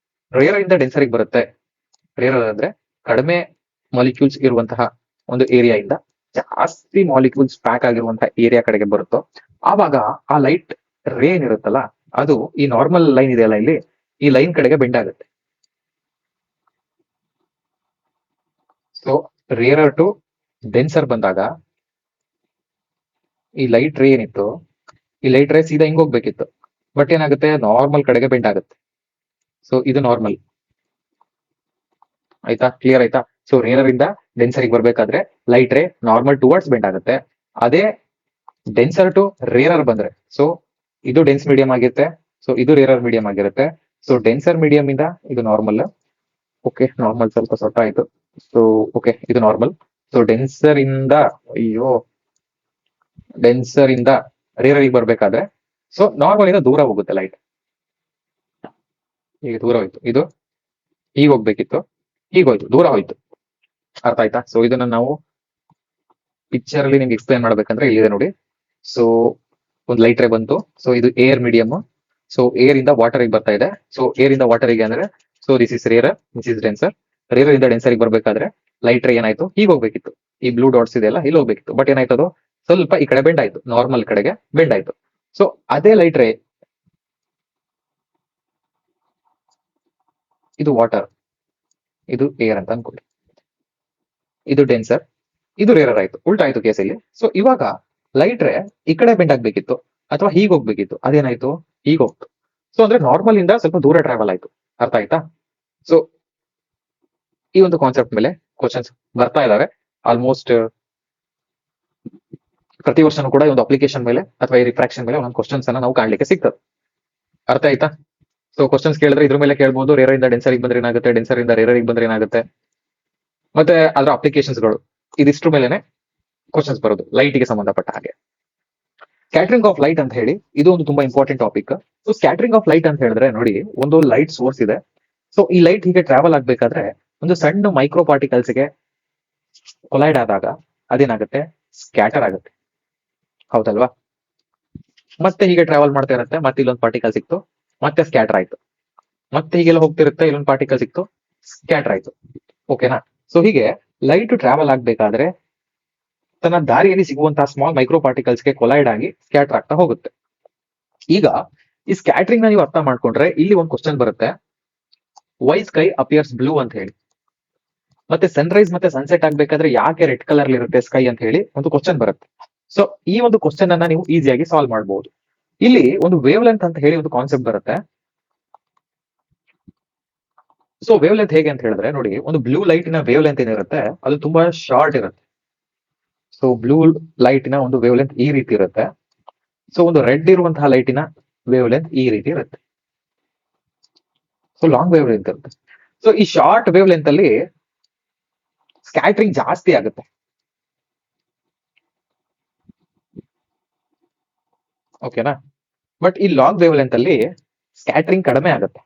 ರೇರರ್ ಇಂದ ಡೆನ್ಸರ್ಗೆ ಬರುತ್ತೆ, ರೇರರ್ ಅಂದ್ರೆ ಕಡಿಮೆ ಮಾಲಿಕ್ಯೂಲ್ಸ್ ಇರುವಂತಹ ಒಂದು ಏರಿಯಾ ಇಂದ ಜಾಸ್ತಿ ಮಾಲಿಕ್ಯೂಲ್ಸ್ ಪ್ಯಾಕ್ ಆಗಿರುವಂತಹ ಏರಿಯಾ ಕಡೆಗೆ ಬರುತ್ತೋ, ಆವಾಗ ಆ ಲೈಟ್ ರೇ ಏನಿರುತ್ತಲ್ಲ ಅದು ಈ ನಾರ್ಮಲ್ ಲೈನ್ ಇದೆಯಲ್ಲ ಇಲ್ಲಿ, ಈ ಲೈನ್ ಕಡೆಗೆ ಬೆಂಡ್ ಆಗುತ್ತೆ. ಸೊ ರೇರರ್ ಟು ಡೆನ್ಸರ್ ಬಂದಾಗ ಈ ಲೈಟ್ ರೇ ಏನಿತ್ತು, ಈ ಲೈಟ್ ರೇ ಸೀದಾ ಹಿಂಗ್ ಹೋಗ್ಬೇಕಿತ್ತು, ಬಟ್ ಏನಾಗುತ್ತೆ, ನಾರ್ಮಲ್ ಕಡೆಗೆ ಬೆಂಡ್ ಆಗುತ್ತೆ. ಸೊ ಇದು ನಾರ್ಮಲ್. ಆಯ್ತಾ? ಕ್ಲಿಯರ್ ಆಯ್ತಾ? ಸೊ ರೇರರ್ ಇಂದ ಡೆನ್ಸರಿಗೆ ಬರ್ಬೇಕಾದ್ರೆ light ray normal towards bend ಆಗುತ್ತೆ. ಅದೇ ಡೆನ್ಸರ್ ಟು ರೇರರ್ ಬಂದ್ರೆ ಸೊ ಇದು ಡೆನ್ಸ್ ಮೀಡಿಯಂ ಆಗಿರುತ್ತೆ, ಸೊ ಇದು ರೇರರ್ ಮೀಡಿಯಂ ಆಗಿರುತ್ತೆ. ಸೊ ಡೆನ್ಸರ್ ಮೀಡಿಯಂ ಇಂದ ಇದು ನಾರ್ಮಲ್. ಓಕೆ, ನಾರ್ಮಲ್ ಸ್ವಲ್ಪ ಸೊಟ್ಟ ಆಯ್ತು. ಸೊ ಓಕೆ, ಇದು ನಾರ್ಮಲ್. ಸೊ ಡೆನ್ಸರ್ ಇಂದ ರೇರರಿಗೆ ಬರ್ಬೇಕಾದ್ರೆ ಸೊ ನಾರ್ಮಲ್ ಇಂದ ದೂರ ಹೋಗುತ್ತೆ ಲೈಟ್. ಈಗ ದೂರ ಹೋಯ್ತು, ಇದು ಈಗ ಹೋಗ್ಬೇಕಿತ್ತು, ಹೀಗೋಯ್ತು, ದೂರ ಹೋಯ್ತು. ಅರ್ಥ ಆಯ್ತಾ? ಸೊ ಇದನ್ನ ನಾವು ಪಿಕ್ಚರ್ ಅಲ್ಲಿ ನಿಮ್ಗೆ ಎಕ್ಸ್ಪ್ಲೈನ್ ಮಾಡ್ಬೇಕಂದ್ರೆ ಇಲ್ಲಿದೆ ನೋಡಿ. ಸೊ ಒಂದು ಲೈಟ್ ರೇ ಬಂತು. ಸೊ ಇದು ಏರ್ ಮೀಡಿಯಂ. ಸೊ ಏರ್ ಇಂದ ವಾಟರ್ ಬರ್ತಾ ಇದೆ. ಸೊ ಏರ್ ಇಂದ ವಾಟರ್ ಅಂದ್ರೆ so this is rarer, this is denser. Rarer ಇಂದ ಡೆನ್ಸರ್ಗೆ ಬರ್ಬೇಕಾದ್ರೆ ಲೈಟ್ ರೇ ಏನಾಯ್ತು, ಹೀಗೆ ಹೋಗ್ಬೇಕಿತ್ತು, ಈ ಬ್ಲೂ ಡಾಟ್ಸ್ ಇದೆಯಲ್ಲ ಇಲ್ಲಿ ಹೋಗ್ಬೇಕಿತ್ತು, ಬಟ್ ಏನಾಯ್ತು, ಅದು ಸ್ವಲ್ಪ ಈ ಕಡೆ ಬೆಂಡ್ ಆಯ್ತು, ನಾರ್ಮಲ್ ಕಡೆಗೆ ಬೆಂಡ್ ಆಯ್ತು. ಸೊ ಅದೇ ಲೈಟ್ ರೇ, ಇದು ವಾಟರ್, ಇದು ಏರ್ ಅಂತ ಅನ್ಕೊಳ್ಳಿ, ಇದು ಡೆನ್ಸರ್, ಇದು ರೇರರ್ ಆಯ್ತು, ಉಲ್ಟಾ ಆಯ್ತು ಕೇಸ್ ಇಲ್ಲಿ. ಸೊ ಇವಾಗ ಲೈಟ್ ರೇ ಈ ಕಡೆ ಬೆಂಡ್ ಆಗ್ಬೇಕಿತ್ತು ಅಥವಾ ಹೀಗೆ ಹೋಗ್ಬೇಕಿತ್ತು, ಅದೇನಾಯ್ತು, ಹೀಗೆ ಹೋಗ್ತು. ಸೊ ಅಂದ್ರೆ ನಾರ್ಮಲ್ ಇಂದ ಸ್ವಲ್ಪ ದೂರ ಟ್ರಾವೆಲ್ ಆಯ್ತು. ಅರ್ಥ ಆಯ್ತಾ? ಸೊ ಈ ಒಂದು ಕಾನ್ಸೆಪ್ಟ್ ಮೇಲೆ ಕ್ವಶನ್ಸ್ ಬರ್ತಾ ಇದಾವೆ. ಆಲ್ಮೋಸ್ಟ್ ಪ್ರತಿ ವರ್ಷನೂ ಕೂಡ ಈ ಒಂದು ಅಪ್ಲಿಕೇಶನ್ ಮೇಲೆ ಅಥವಾ ಈ ರಿಫ್ರಾಕ್ಷನ್ ಮೇಲೆ ಒಂದೊಂದು ಕ್ವಶನ್ಸ್ ಅನ್ನ ನಾವು ಕಾಣ್ಲಿಕ್ಕೆ ಸಿಗ್ತದೆ. ಅರ್ಥ ಆಯ್ತಾ? ಸೊ ಕ್ವಶನ್ಸ್ ಕೇಳಿದ್ರೆ ಇದ್ರ ಮೇಲೆ ಕೇಳ್ಬೋದು, ರೇರ್ ಇಂದ ಡೆನ್ಸರ್ ಬಂದ್ರೆ ಏನಾಗುತ್ತೆ, ಡೆನ್ಸರ್ ಇಂದ ರೇರ್ ಬಂದ್ರೆ ಏನಾಗುತ್ತೆ, ಮತ್ತೆ ಅದರ ಅಪ್ಲಿಕೇಶನ್ಸ್ ಗಳು, ಇದಿಷ್ಟ್ರ ಮೇಲೆನೆ ಕ್ವಶನ್ಸ್ ಬರೋದು ಲೈಟ್ ಗೆ ಸಂಬಂಧಪಟ್ಟ ಹಾಗೆ. ಸ್ಕ್ಯಾಟರಿಂಗ್ ಆಫ್ ಲೈಟ್ ಅಂತ ಹೇಳಿ ಇದು ಒಂದು ತುಂಬಾ important topic. So scattering of light ಅಂತ ಹೇಳಿದ್ರೆ ನೋಡಿ, ಒಂದು ಲೈಟ್ ಸೋರ್ಸ್ ಇದೆ. ಸೊ ಈ ಲೈಟ್ ಹೀಗೆ ಟ್ರಾವೆಲ್ ಆಗ್ಬೇಕಾದ್ರೆ ಒಂದು ಸಣ್ಣ ಮೈಕ್ರೋ ಪಾರ್ಟಿಕಲ್ಸ್ ಗೆ ಕೊಲೈಡ್ ಆದಾಗ ಅದೇನಾಗುತ್ತೆ, ಸ್ಕ್ಯಾಟರ್ ಆಗುತ್ತೆ, ಹೌದಲ್ವಾ? ಮತ್ತೆ ಹೀಗೆ ಟ್ರಾವೆಲ್ ಮಾಡ್ತಾ ಇರುತ್ತೆ, ಮತ್ತೆ ಇಲ್ಲೊಂದು ಪಾರ್ಟಿಕಲ್ ಸಿಕ್ತು, ಮತ್ತೆ ಸ್ಕ್ಯಾಟರ್ ಆಯ್ತು, ಮತ್ತೆ ಹೀಗೆಲ್ಲ ಹೋಗ್ತಿರುತ್ತೆ, ಇಲ್ಲೊಂದು ಪಾರ್ಟಿಕಲ್ ಸಿಕ್ತು, ಸ್ಕ್ಯಾಟರ್ ಆಯ್ತು. ಓಕೆನಾ? ಸೊ ಹೀಗೆ ಲೈಟ್ ಟ್ರಾವೆಲ್ ಆಗ್ಬೇಕಾದ್ರೆ ತನ್ನ ದಾರಿಯಲ್ಲಿ ಸಿಗುವಂತಹ ಸ್ಮಾಲ್ ಮೈಕ್ರೋ ಪಾರ್ಟಿಕಲ್ಸ್ ಗೆ ಕೊಲೈಡ್ ಆಗಿ ಸ್ಕ್ಯಾಟರ್ ಆಗ್ತಾ ಹೋಗುತ್ತೆ. ಈಗ ಈ ಸ್ಕ್ಯಾಟರಿಂಗ್ ನ ನೀವು ಅರ್ಥ ಮಾಡ್ಕೊಂಡ್ರೆ ಇಲ್ಲಿ ಒಂದು ಕ್ವಶನ್ ಬರುತ್ತೆ, ವೈ ಸ್ಕೈ ಅಪಿಯರ್ಸ್ ಬ್ಲೂ ಅಂತ ಹೇಳಿ. ಮತ್ತೆ ಸನ್ರೈಸ್ ಮತ್ತೆ ಸನ್ಸೆಟ್ ಆಗ್ಬೇಕಾದ್ರೆ ಯಾಕೆ ರೆಡ್ ಕಲರ್ ಇರುತ್ತೆ ಸ್ಕೈ ಅಂತ ಹೇಳಿ ಒಂದು ಕ್ವಶನ್ ಬರುತ್ತೆ. ಸೊ ಈ ಒಂದು ಕ್ವಶನ್ ಅನ್ನ ನೀವು ಈಸಿಯಾಗಿ ಸಾಲ್ವ್ ಮಾಡಬಹುದು. ಇಲ್ಲಿ ಒಂದು ವೇವ್ ಲೆಂತ್ ಅಂತ ಹೇಳಿ ಒಂದು ಕಾನ್ಸೆಪ್ಟ್ ಬರುತ್ತೆ. ಸೊ ವೇವ್ ಲೆಂತ್ ಹೇಗೆ ಅಂತ ಹೇಳಿದ್ರೆ ನೋಡಿ, ಒಂದು ಬ್ಲೂ ಲೈಟಿನ ವೇವ್ ಲೆಂತ್ ಏನಿರುತ್ತೆ ಅದು ತುಂಬಾ ಶಾರ್ಟ್ ಇರುತ್ತೆ. ಸೊ ಬ್ಲೂ ಲೈಟಿನ ಒಂದು ವೇವ್ ಲೆಂತ್ ಈ ರೀತಿ ಇರುತ್ತೆ. ಸೊ ಒಂದು ರೆಡ್ ಇರುವಂತಹ ಲೈಟಿನ ವೇವ್ ಲೆಂತ್ ಈ ರೀತಿ ಇರುತ್ತೆ. ಸೊ ಲಾಂಗ್ ವೇವ್ ಲೆಂತ್ ಇರುತ್ತೆ. ಸೊ ಈ ಶಾರ್ಟ್ ವೇವ್ ಲೆಂತ್ ಅಲ್ಲಿ ಸ್ಕ್ಯಾಟರಿಂಗ್ ಜಾಸ್ತಿ ಆಗುತ್ತೆ. ಓಕೆನಾ? ಬಟ್ ಈ ಲಾಂಗ್ ವೇವ್ ಲೆಂತ್ ಅಲ್ಲಿ ಸ್ಕ್ಯಾಟರಿಂಗ್ ಕಡಿಮೆ ಆಗುತ್ತೆ.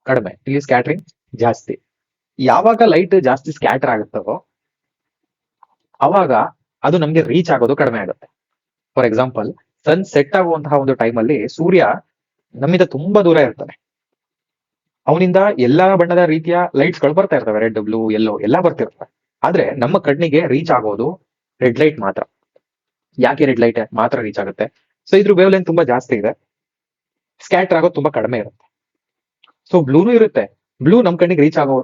ಕಡಿಮೆ, ಇಲ್ಲಿ ಸ್ಕ್ಯಾಟರಿಂಗ್ ಜಾಸ್ತಿ. ಯಾವಾಗ ಲೈಟ್ ಜಾಸ್ತಿ ಸ್ಕ್ಯಾಟರ್ ಆಗುತ್ತೋ ಅವಾಗ ಅದು ನಮ್ಗೆ ರೀಚ್ ಆಗೋದು ಕಡಿಮೆ ಆಗುತ್ತೆ. ಫಾರ್ ಎಕ್ಸಾಂಪಲ್, ಸನ್ ಸೆಟ್ ಆಗುವಂತಹ ಒಂದು ಟೈಮ್ ಅಲ್ಲಿ ಸೂರ್ಯ ನಮ್ಮಿಂದ ತುಂಬಾ ದೂರ ಇರ್ತಾನೆ. ಅವನಿಂದ ಎಲ್ಲಾ ಬಣ್ಣದ ರೀತಿಯ ಲೈಟ್ಸ್ ಗಳು ಬರ್ತಾ ಇರ್ತವೆ, ರೆಡ್, ಬ್ಲೂ, ಯೆಲ್ಲೋ ಎಲ್ಲ ಬರ್ತಿರ್ತವೆ. ಆದ್ರೆ ನಮ್ಮ ಕಣ್ಣಿಗೆ ರೀಚ್ ಆಗೋದು ರೆಡ್ ಲೈಟ್ ಮಾತ್ರ. ಯಾಕೆ ರೆಡ್ ಲೈಟ್ ಮಾತ್ರ ರೀಚ್ ಆಗುತ್ತೆ? ಸೊ ಇದ್ರ ವೇವ್ ಲೆಂತ್ ತುಂಬಾ ಜಾಸ್ತಿ ಇದೆ, ಸ್ಕ್ಯಾಟರ್ ಆಗೋದು ತುಂಬಾ ಕಡಿಮೆ ಇರುತ್ತೆ. ಸೊ ಬ್ಲೂನು ಇರುತ್ತೆ, ಬ್ಲೂ ನಮ್ ಕಣ್ಣಿಗೆ ರೀಚ್ ಆಗೋ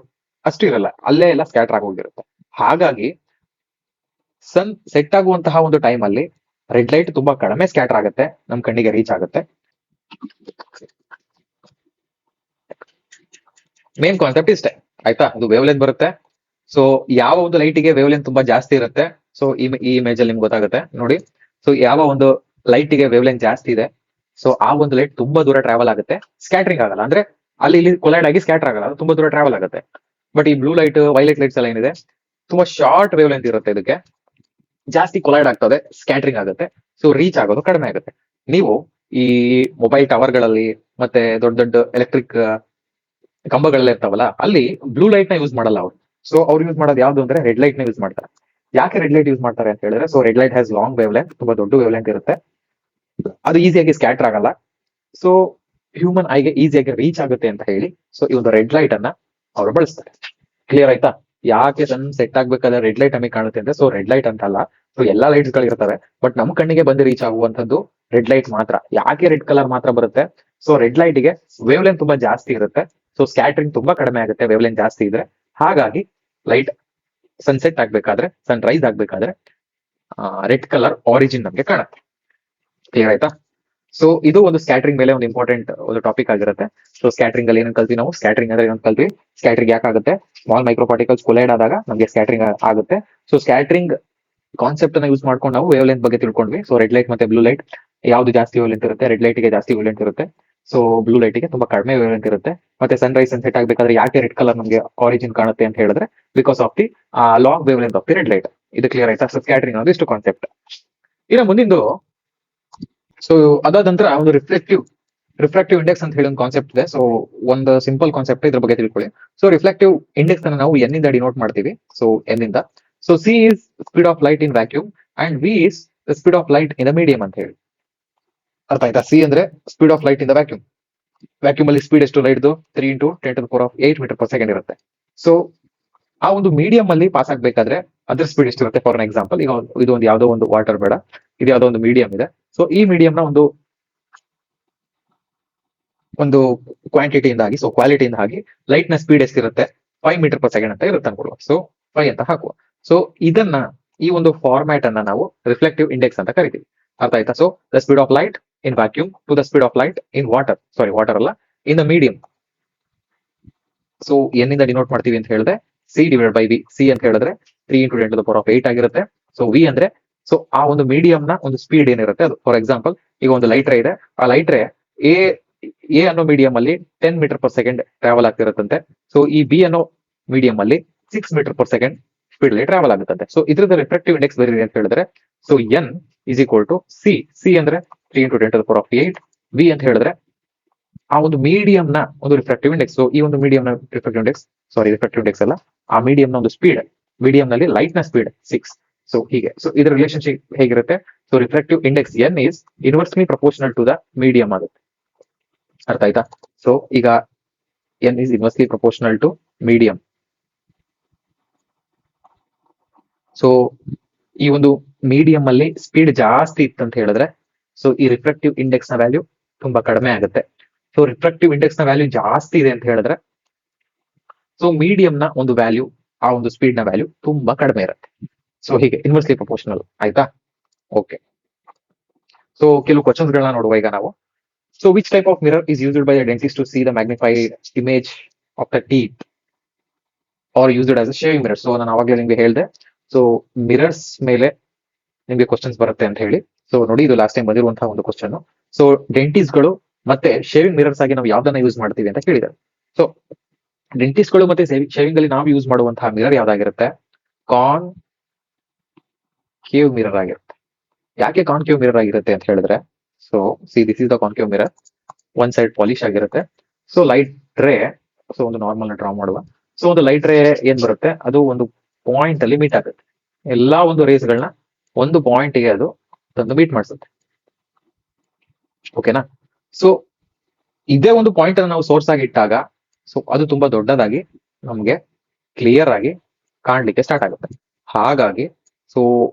ಅಷ್ಟು ಇರಲ್ಲ, ಅಲ್ಲೇ ಎಲ್ಲ ಸ್ಕ್ಯಾಟರ್ ಆಗೋಗಿರುತ್ತೆ. ಹಾಗಾಗಿ ಸನ್ ಸೆಟ್ ಆಗುವಂತಹ ಒಂದು ಟೈಮ್ ಅಲ್ಲಿ ರೆಡ್ ಲೈಟ್ ತುಂಬಾ ಕಡಿಮೆ ಸ್ಕ್ಯಾಟರ್ ಆಗುತ್ತೆ, ನಮ್ ಕಣ್ಣಿಗೆ ರೀಚ್ ಆಗುತ್ತೆ. ಮೇನ್ ಕಾನ್ಸೆಪ್ಟ್ ಇಷ್ಟೇ, ಆಯ್ತಾ? ಅದು ವೇವ್ ಲೆಂತ್ ಬರುತ್ತೆ. ಸೊ ಯಾವ ಒಂದು ಲೈಟಿಗೆ ವೇವ್ ಲೆಂತ್ ತುಂಬಾ ಜಾಸ್ತಿ ಇರುತ್ತೆ, ಸೊ ಈ ಇಮೇಜ್ ಅಲ್ಲಿ ನಿಮ್ಗೆ ಗೊತ್ತಾಗುತ್ತೆ ನೋಡಿ. ಸೊ ಯಾವ ಒಂದು ಲೈಟಿಗೆ ವೇವ್ ಲೆಂತ್ ಜಾಸ್ತಿ ಇದೆ, ಸೊ ಆ ಒಂದು ಲೈಟ್ ತುಂಬಾ ದೂರ ಟ್ರಾವೆಲ್ ಆಗುತ್ತೆ, ಸ್ಕ್ಯಾಟರಿಂಗ್ ಆಗಲ್ಲ. ಅಂದ್ರೆ ಅಲ್ಲಿ ಇಲ್ಲಿ ಕೊಲೈಡ್ ಆಗಿ ಸ್ಕ್ಯಾಟರ್ ಆಗಲ್ಲ, ಅದು ತುಂಬಾ ದೂರ ಟ್ರಾವೆಲ್ ಆಗುತ್ತೆ. ಬಟ್ ಈ ಬ್ಲೂ ಲೈಟ್, ವೈಲೆಟ್ ಲೈಟ್ಸ್ ಎಲ್ಲ ಏನಿದೆ ತುಂಬಾ ಶಾರ್ಟ್ ವೇವ್ ಲೆಂತ್ ಇರುತ್ತೆ, ಇದಕ್ಕೆ ಜಾಸ್ತಿ ಕೊಲೈಡ್ ಆಗ್ತದೆ, ಸ್ಕ್ಯಾಟರಿಂಗ್ ಆಗುತ್ತೆ. ಸೊ ರೀಚ್ ಆಗೋದು ಕಡಿಮೆ ಆಗುತ್ತೆ. ನೀವು ಈ ಮೊಬೈಲ್ ಟವರ್ ಗಳಲ್ಲಿ ಮತ್ತೆ ದೊಡ್ಡ ದೊಡ್ಡ ಎಲೆಕ್ಟ್ರಿಕ್ ಕಂಬಗಳೆಲ್ಲ ಇರ್ತಾವಲ್ಲ, ಅಲ್ಲಿ ಬ್ಲೂ ಲೈಟ್ ನ ಯೂಸ್ ಮಾಡಲ್ಲ ಅವ್ರು. ಸೊ ಅವ್ರು ಯೂಸ್ ಮಾಡೋದು ಯಾವ್ದು ಅಂದ್ರೆ ರೆಡ್ ಲೈಟ್ ನ ಯೂಸ್ ಮಾಡ್ತಾರೆ. ಯಾಕೆ ರೆಡ್ ಲೈಟ್ ಯೂಸ್ ಮಾಡ್ತಾರೆ ಅಂತ ಹೇಳಿದ್ರೆ, so red light has long wave length, ತುಂಬಾ ದೊಡ್ಡ ವೇವ್ ಲೆಂತ್ ಇರುತ್ತೆ, ಅದು ಈಸಿಯಾಗಿ ಸ್ಕ್ಯಾಟರ್ ಆಗಲ್ಲ. ಸೊ ಹ್ಯೂಮನ್ ಐಗೆ ಈಸಿಯಾಗಿ ರೀಚ್ ಆಗುತ್ತೆ ಅಂತ ಹೇಳಿ ಸೊ ಈ ಒಂದು ರೆಡ್ ಲೈಟ್ ಅನ್ನ ಅವರು ಬಳಸ್ತಾರೆ. ಕ್ಲಿಯರ್ ಆಯ್ತಾ? ಯಾಕೆ ಸನ್ ಸೆಟ್ ಆಗ್ಬೇಕಾದ್ರೆ ರೆಡ್ ಲೈಟ್ ನಮಗೆ ಕಾಣುತ್ತೆ ಅಂದ್ರೆ, ಸೊ ರೆಡ್ ಲೈಟ್ ಅಂತಲ್ಲ, ಸೊ ಎಲ್ಲಾ ಲೈಟ್ಸ್ ಗಳು ಇರ್ತವೆ, ಬಟ್ ನಮ್ ಕಣ್ಣಿಗೆ ಬಂದು ರೀಚ್ ಆಗುವಂತದ್ದು ರೆಡ್ ಲೈಟ್ ಮಾತ್ರ. ಯಾಕೆ ರೆಡ್ ಕಲರ್ ಮಾತ್ರ ಬರುತ್ತೆ? ಸೊ ರೆಡ್ ಲೈಟ್ ಗೆ ವೇವ್ ಲೆಂತ್ ತುಂಬಾ ಜಾಸ್ತಿ ಇರುತ್ತೆ, ಸೊ ಸ್ಕ್ಯಾಟರಿಂಗ್ ತುಂಬಾ ಕಡಿಮೆ ಆಗುತ್ತೆ ವೇವ್ ಲೆಂತ್ ಜಾಸ್ತಿ ಇದ್ರೆ. ಹಾಗಾಗಿ ಲೈಟ್ ಸನ್ಸೆಟ್ ಆಗ್ಬೇಕಾದ್ರೆ, ಸನ್ ರೈಸ್ ಆಗ್ಬೇಕಾದ್ರೆ ರೆಡ್ ಕಲರ್ ಆರಿಜಿನ್ ನಮ್ಗೆ ಕಾಣುತ್ತೆ. ಕ್ಲಿಯರ್ ಆಯ್ತಾ? ಸೊ ಇದು ಒಂದು ಸ್ಕ್ಯಾಟರಿಂಗ್ ಮೇಲೆ ಒಂದು ಇಂಪಾರ್ಟೆಂಟ್ ಒಂದು ಟಾಪಿಕ್ ಆಗಿರುತ್ತೆ. ಸೊ ಸ್ಕ್ಯಾಟರಿಂಗ್ ಅಲ್ಲಿ ಏನಂತ ಕಲ್ತೀವಿ ನಾವು? ಸ್ಕ್ಯಾಟರಿಂಗ್ ಅಂದ್ರೆ ಏನಂತ ಕಲ್ತೀವಿ? ಸ್ಕ್ಯಾಟರಿಂಗ್ ಯಾಕಾಗುತ್ತೆ? ಸ್ಮಾಲ್ ಮೈಕ್ರೋ ಪಾರ್ಟಿಕಲ್ಸ್ ಕೊಲೈಡ್ ಆದಾಗ ನಮಗೆ ಸ್ಕ್ಯಾಟರಿಂಗ್ ಆಗುತ್ತೆ. ಸೊ ಸ್ಕ್ಯಾಟರಿಂಗ್ ಕಾನ್ಸೆಪ್ಟ್ ಅನ್ನ ಯೂಸ್ ಮಾಡ್ಕೊಂಡು ನಾವು ವೇವ್ ಲೆಂತ್ ಬಗ್ಗೆ ತಿಳ್ಕೊಂಡ್ವಿ. ಸೊ ರೆಡ್ ಲೈಟ್ ಮತ್ತೆ ಬ್ಲೂ ಲೈಟ್ ಯಾವ್ದು ಜಾಸ್ತಿ ವೇವ್ ಲೆಂತ್ ಇರುತ್ತೆ? ರೆಡ್ ಲೈಟ್ ಗೆ ಜಾಸ್ತಿ ವೇವ್ ಲೆಂತ್ ಇರುತ್ತೆ, ಸೊ ಬ್ಲೂ ಲೈಟ್ ಗೆ ತುಂಬಾ ಕಡಿಮೆ ವೇವ್ ಲೆಂತ್ ಇರುತ್ತೆ. ಮತ್ತೆ ಸನ್ ರೈಸ್ ಸನ್ಸೆಟ್ ಆಗ್ಬೇಕಾದ್ರೆ ಯಾಕೆ ರೆಡ್ ಕಲರ್ ನಮಗೆ ಆರಿಜಿನ್ ಕಾಣುತ್ತೆ ಅಂತ ಹೇಳಿದ್ರೆ, because of the long wave length of the red light. ಇದು ಕ್ಲಿಯರ್ ಆಯ್ತಾ? ಸೊ ಸ್ಕ್ಯಾಟರಿಂಗ್ ಅನ್ನೋದು ಇಷ್ಟು ಕಾನ್ಸೆಪ್ಟ್. ಇನ್ನು ಮುಂದಿಂದು, ಸೊ ಅದಾದ ನಂತರ ಒಂದು ರಿಫ್ರಾಕ್ಟಿವ್ ಇಂಡೆಕ್ಸ್ ಅಂತ ಹೇಳಿ ಒಂದು ಕಾನ್ಸೆಪ್ಟ್ ಇದೆ. ಸೊ ಒಂದು ಸಿಂಪಲ್ ಕಾನ್ಸೆಪ್ಟ್, ಇದ್ರ ಬಗ್ಗೆ ತಿಳ್ಕೊಳ್ಳಿ. ಸೊ ರಿಫ್ಲೆಕ್ಟಿವ್ ಇಂಡೆಕ್ಸ್ ಅನ್ನು ನಾವು ಎನ್ ಇಂದ ಡಿನೋಟ್ ಮಾಡ್ತೀವಿ. ಸೊ ಎನ್ ಇಂದ, so C is speed of light in vacuum and we is the speed of light in the medium ಅಂತ ಹೇಳಿ. ಅರ್ಥ ಆಯ್ತಾ? ಸಿ ಅಂದ್ರೆ speed of light in the vacuum. Vacuum ಅಲ್ಲಿ ಸ್ಪೀಡ್ ಎಷ್ಟು ಲೈಟ್? 3 × 10⁻⁸ ಮೀಟರ್ ಪರ್ ಸೆಕೆಂಡ್ ಇರುತ್ತೆ. So ಆ ಒಂದು ಮೀಡಿಯಂ ಅಲ್ಲಿ ಪಾಸ್ ಆಗ್ಬೇಕಾದ್ರೆ ಅದ್ರ ಸ್ಪೀಡ್ ಎಷ್ಟಿರುತ್ತೆ? ಫಾರ್ ಅನ್ ಎಕ್ಸಾಂಪಲ್, ಈಗ ಇದು ಒಂದು ಯಾವ್ದೋ ಒಂದು ವಾಟರ್ ಬೇಡ, ಇದು ಯಾವ್ದೋ ಒಂದು ಮೀಡಿಯಂ ಇದೆ. ಸೊ ಈ ಮೀಡಿಯಂ ನ ಒಂದು ಕ್ವಾಂಟಿಟಿಯಿಂದಾಗಿ, ಸೊ ಕ್ವಾಲಿಟಿಯಿಂದಾಗಿ ಲೈಟ್ ನ ಸ್ಪೀಡ್ ಎಷ್ಟಿರುತ್ತೆ? 5 ಮೀಟರ್ ಪರ್ ಸೆಕೆಂಡ್ ಅಂತ ಇರುತ್ತೆ ಅನ್ಕೊಳ್ಳುವ. ಸೊ 5 ಅಂತ ಹಾಕುವ. ಸೊ ಇದನ್ನ, ಈ ಒಂದು ಫಾರ್ಮ್ಯಾಟ್ ಅನ್ನ ನಾವು ರಿಫ್ಲೆಕ್ಟಿವ್ ಇಂಡೆಕ್ಸ್ ಅಂತ ಕರಿತೀವಿ. ಅರ್ಥ ಆಯ್ತಾ? So the speed of light in vacuum to the speed of light in water, sorry water ಅಲ್ಲ, in the medium. So N ಇಂದ ಡಿನೋಟ್ ಮಾಡ್ತೀವಿ ಅಂತ ಹೇಳಿದ್ರೆ C divide by V. C ಅಂತ ಹೇಳಿದ್ರೆ 3 × 10⁸ ಆಗಿರುತ್ತೆ. ಸೊ ವಿ ಅಂದ್ರೆ ಸೊ ಆ ಒಂದು ಮೀಡಿಯಂ ನ ಒಂದು ಸ್ಪೀಡ್ ಏನಿರುತ್ತೆ ಅದು. ಫಾರ್ ಎಕ್ಸಾಂಪಲ್ ಈಗ ಒಂದು ಲೈಟ್ ರೇ ಇದೆ, ಆ ಲೈಟ್ ರೇ ಎ ಎ ಅನ್ನೋ ಮೀಡಿಯಂ ಅಲ್ಲಿ 10 ಮೀಟರ್/ಸೆಕೆಂಡ್ ಟ್ರಾವೆಲ್ ಆಗ್ತಿರುತ್ತಂತೆ. ಸೊ ಈ ಬಿ ಅನ್ನೋ ಮೀಡಿಯಂ ಅಲ್ಲಿ 6 ಮೀಟರ್/ಸೆಕೆಂಡ್ ಸ್ಪೀಡ್ ಅಲ್ಲಿ ಟ್ರಾವೆಲ್ ಆಗುತ್ತಂತೆ. ಸೊ ಇದ್ರದ್ದು ರಿಫ್ರಾಕ್ಟಿವ್ ಇಂಡೆಕ್ಸ್ ಬರೀರಿ ಅಂತ ಹೇಳಿದ್ರೆ so n is equal to c. C ಅಂದ್ರೆ 3 × 10⁸. ವಿ ಅಂತ ಹೇಳಿದ್ರೆ ಆ ಒಂದು ಮೀಡಿಯಂ ನ ಒಂದು ರಿಫ್ರಾಕ್ಟಿವ್ ಇಂಡೆಕ್ಸ್. ಸೊ ಈ ಒಂದು ಮೀಡಿಯಂ ನ ರಿಫ್ರಾಕ್ಟಿವ್ ಇಂಡೆಕ್ಸ್, ರಿಫ್ರಾಕ್ಟಿವ್ ಇಂಡೆಕ್ಸ್ ಅಲ್ಲ, ಆ ಮೀಡಿಯಂ ನ ಒಂದು ಸ್ಪೀಡ್, ಮೀಡಿಯಂ ನಲ್ಲಿ ಲೈಟ್ ನ ಸ್ಪೀಡ್ 6. ಸೊ ಹೀಗೆ. ಸೊ ಇದರ ರಿಲೇಶನ್ಶಿಪ್ ಹೇಗಿರುತ್ತೆ? So refractive index n is inversely proportional to the medium ಆಗುತ್ತೆ. ಅರ್ಥ ಆಯ್ತಾ? ಸೊ ಈಗ n is inversely proportional to medium. So ಈ ಒಂದು ಮೀಡಿಯಂ ಅಲ್ಲಿ ಸ್ಪೀಡ್ ಜಾಸ್ತಿ ಇತ್ತಂತ ಹೇಳಿದ್ರೆ ಸೊ ಈ ರಿಫ್ರಾಕ್ಟಿವ್ ಇಂಡೆಕ್ಸ್ ನ ವ್ಯಾಲ್ಯೂ ತುಂಬಾ ಕಡಿಮೆ ಆಗುತ್ತೆ. ಸೊ ರಿಫ್ರಾಕ್ಟಿವ್ ಇಂಡೆಕ್ಸ್ ನ ವ್ಯಾಲ್ಯೂ ಜಾಸ್ತಿ ಇದೆ ಅಂತ ಹೇಳಿದ್ರೆ ಸೊ ಮೀಡಿಯಂ ನ ಒಂದು ವ್ಯಾಲ್ಯೂ, ಆ ಒಂದು ಸ್ಪೀಡ್ ನ ವ್ಯಾಲ್ಯೂ ತುಂಬಾ ಕಡಿಮೆ ಇರುತ್ತೆ. ಸೊ ಹೀಗೆ ಇನ್ವರ್ಸ್ಲಿ ಪ್ರಪೋರ್ಷನಲ್. ಆಯ್ತಾ? ಓಕೆ. ಸೊ ಕೆಲವು ಕ್ವಶನ್ಸ್ ಗಳನ್ನ ನೋಡುವ ಈಗ ನಾವು. So which type of mirror is used by a dentist to see the magnified image of the teeth are used as a shaving mirror? So ನಾನು ಅವಾಗಲೇ ನಿಮ್ಗೆ ಹೇಳಿದೆ, ಸೊ ಮಿರರ್ಸ್ ಮೇಲೆ ನಿಮ್ಗೆ ಕ್ವಶನ್ಸ್ ಬರುತ್ತೆ ಅಂತ ಹೇಳಿ. ಸೊ ನೋಡಿ, ಇದು ಲಾಸ್ಟ್ ಟೈಮ್ ಬಂದಿರುವಂತಹ ಒಂದು ಕ್ವಶನ್. ಸೊ ಡೆಂಟಿಸ್ಟ್ ಗಳು ಮತ್ತೆ ಶೇವಿಂಗ್ ಮಿರರ್ಸ್ ಆಗಿ ನಾವು ಯಾವ್ದನ್ನ ಯೂಸ್ ಮಾಡ್ತೀವಿ ಅಂತ ಕೇಳಿದ್ದಾರೆ. ಸೊ ಡೆಂಟಿಸ್ಟ್ ಗಳು ಮತ್ತೆ ಶೇವಿಂಗ್ ಅಲ್ಲಿ ನಾವು ಯೂಸ್ ಮಾಡುವಂತಹ ಮಿರರ್ ಯಾವ್ದಾಗಿರುತ್ತೆ? ಕಾನ್ಕೇವ್ ಮಿರರ್ ಆಗಿರುತ್ತೆ. ಯಾಕೆ ಕಾನ್ಕೇವ್ ಮಿರರ್ ಆಗಿರುತ್ತೆ ಅಂತ ಹೇಳಿದ್ರೆ so see this is the concave mirror. One side polish ಆಗಿರುತ್ತೆ. ಸೊ ಲೈಟ್ ರೇ, ಸೊ ಒಂದು ನಾರ್ಮಲ್ ಡ್ರಾ ಮಾಡುವ. ಸೊ ಒಂದು ಲೈಟ್ ರೇ ಏನ್ ಬರುತ್ತೆ, ಅದು ಒಂದು ಪಾಯಿಂಟ್ ಅಲ್ಲಿ ಮೀಟ್ ಆಗುತ್ತೆ. ಎಲ್ಲಾ ಒಂದು ರೇಸ್ ಗಳನ್ನ ಒಂದು ಪಾಯಿಂಟ್ ಗೆ ಅದು ತಂದು ಮೀಟ್ ಮಾಡಿಸುತ್ತೆ. ಓಕೆನಾ? ಸೊ ಇದೇ ಒಂದು ಪಾಯಿಂಟ್ ಅನ್ನು ನಾವು ಸೋರ್ಸ್ ಆಗಿ ಇಟ್ಟಾಗ ಸೊ ಅದು ತುಂಬಾ ದೊಡ್ಡದಾಗಿ ನಮ್ಗೆ ಕ್ಲಿಯರ್ ಆಗಿ ಕಾಣ್ಲಿಕ್ಕೆ ಸ್ಟಾರ್ಟ್ ಆಗುತ್ತೆ. ಹಾಗಾಗಿ ಸೊ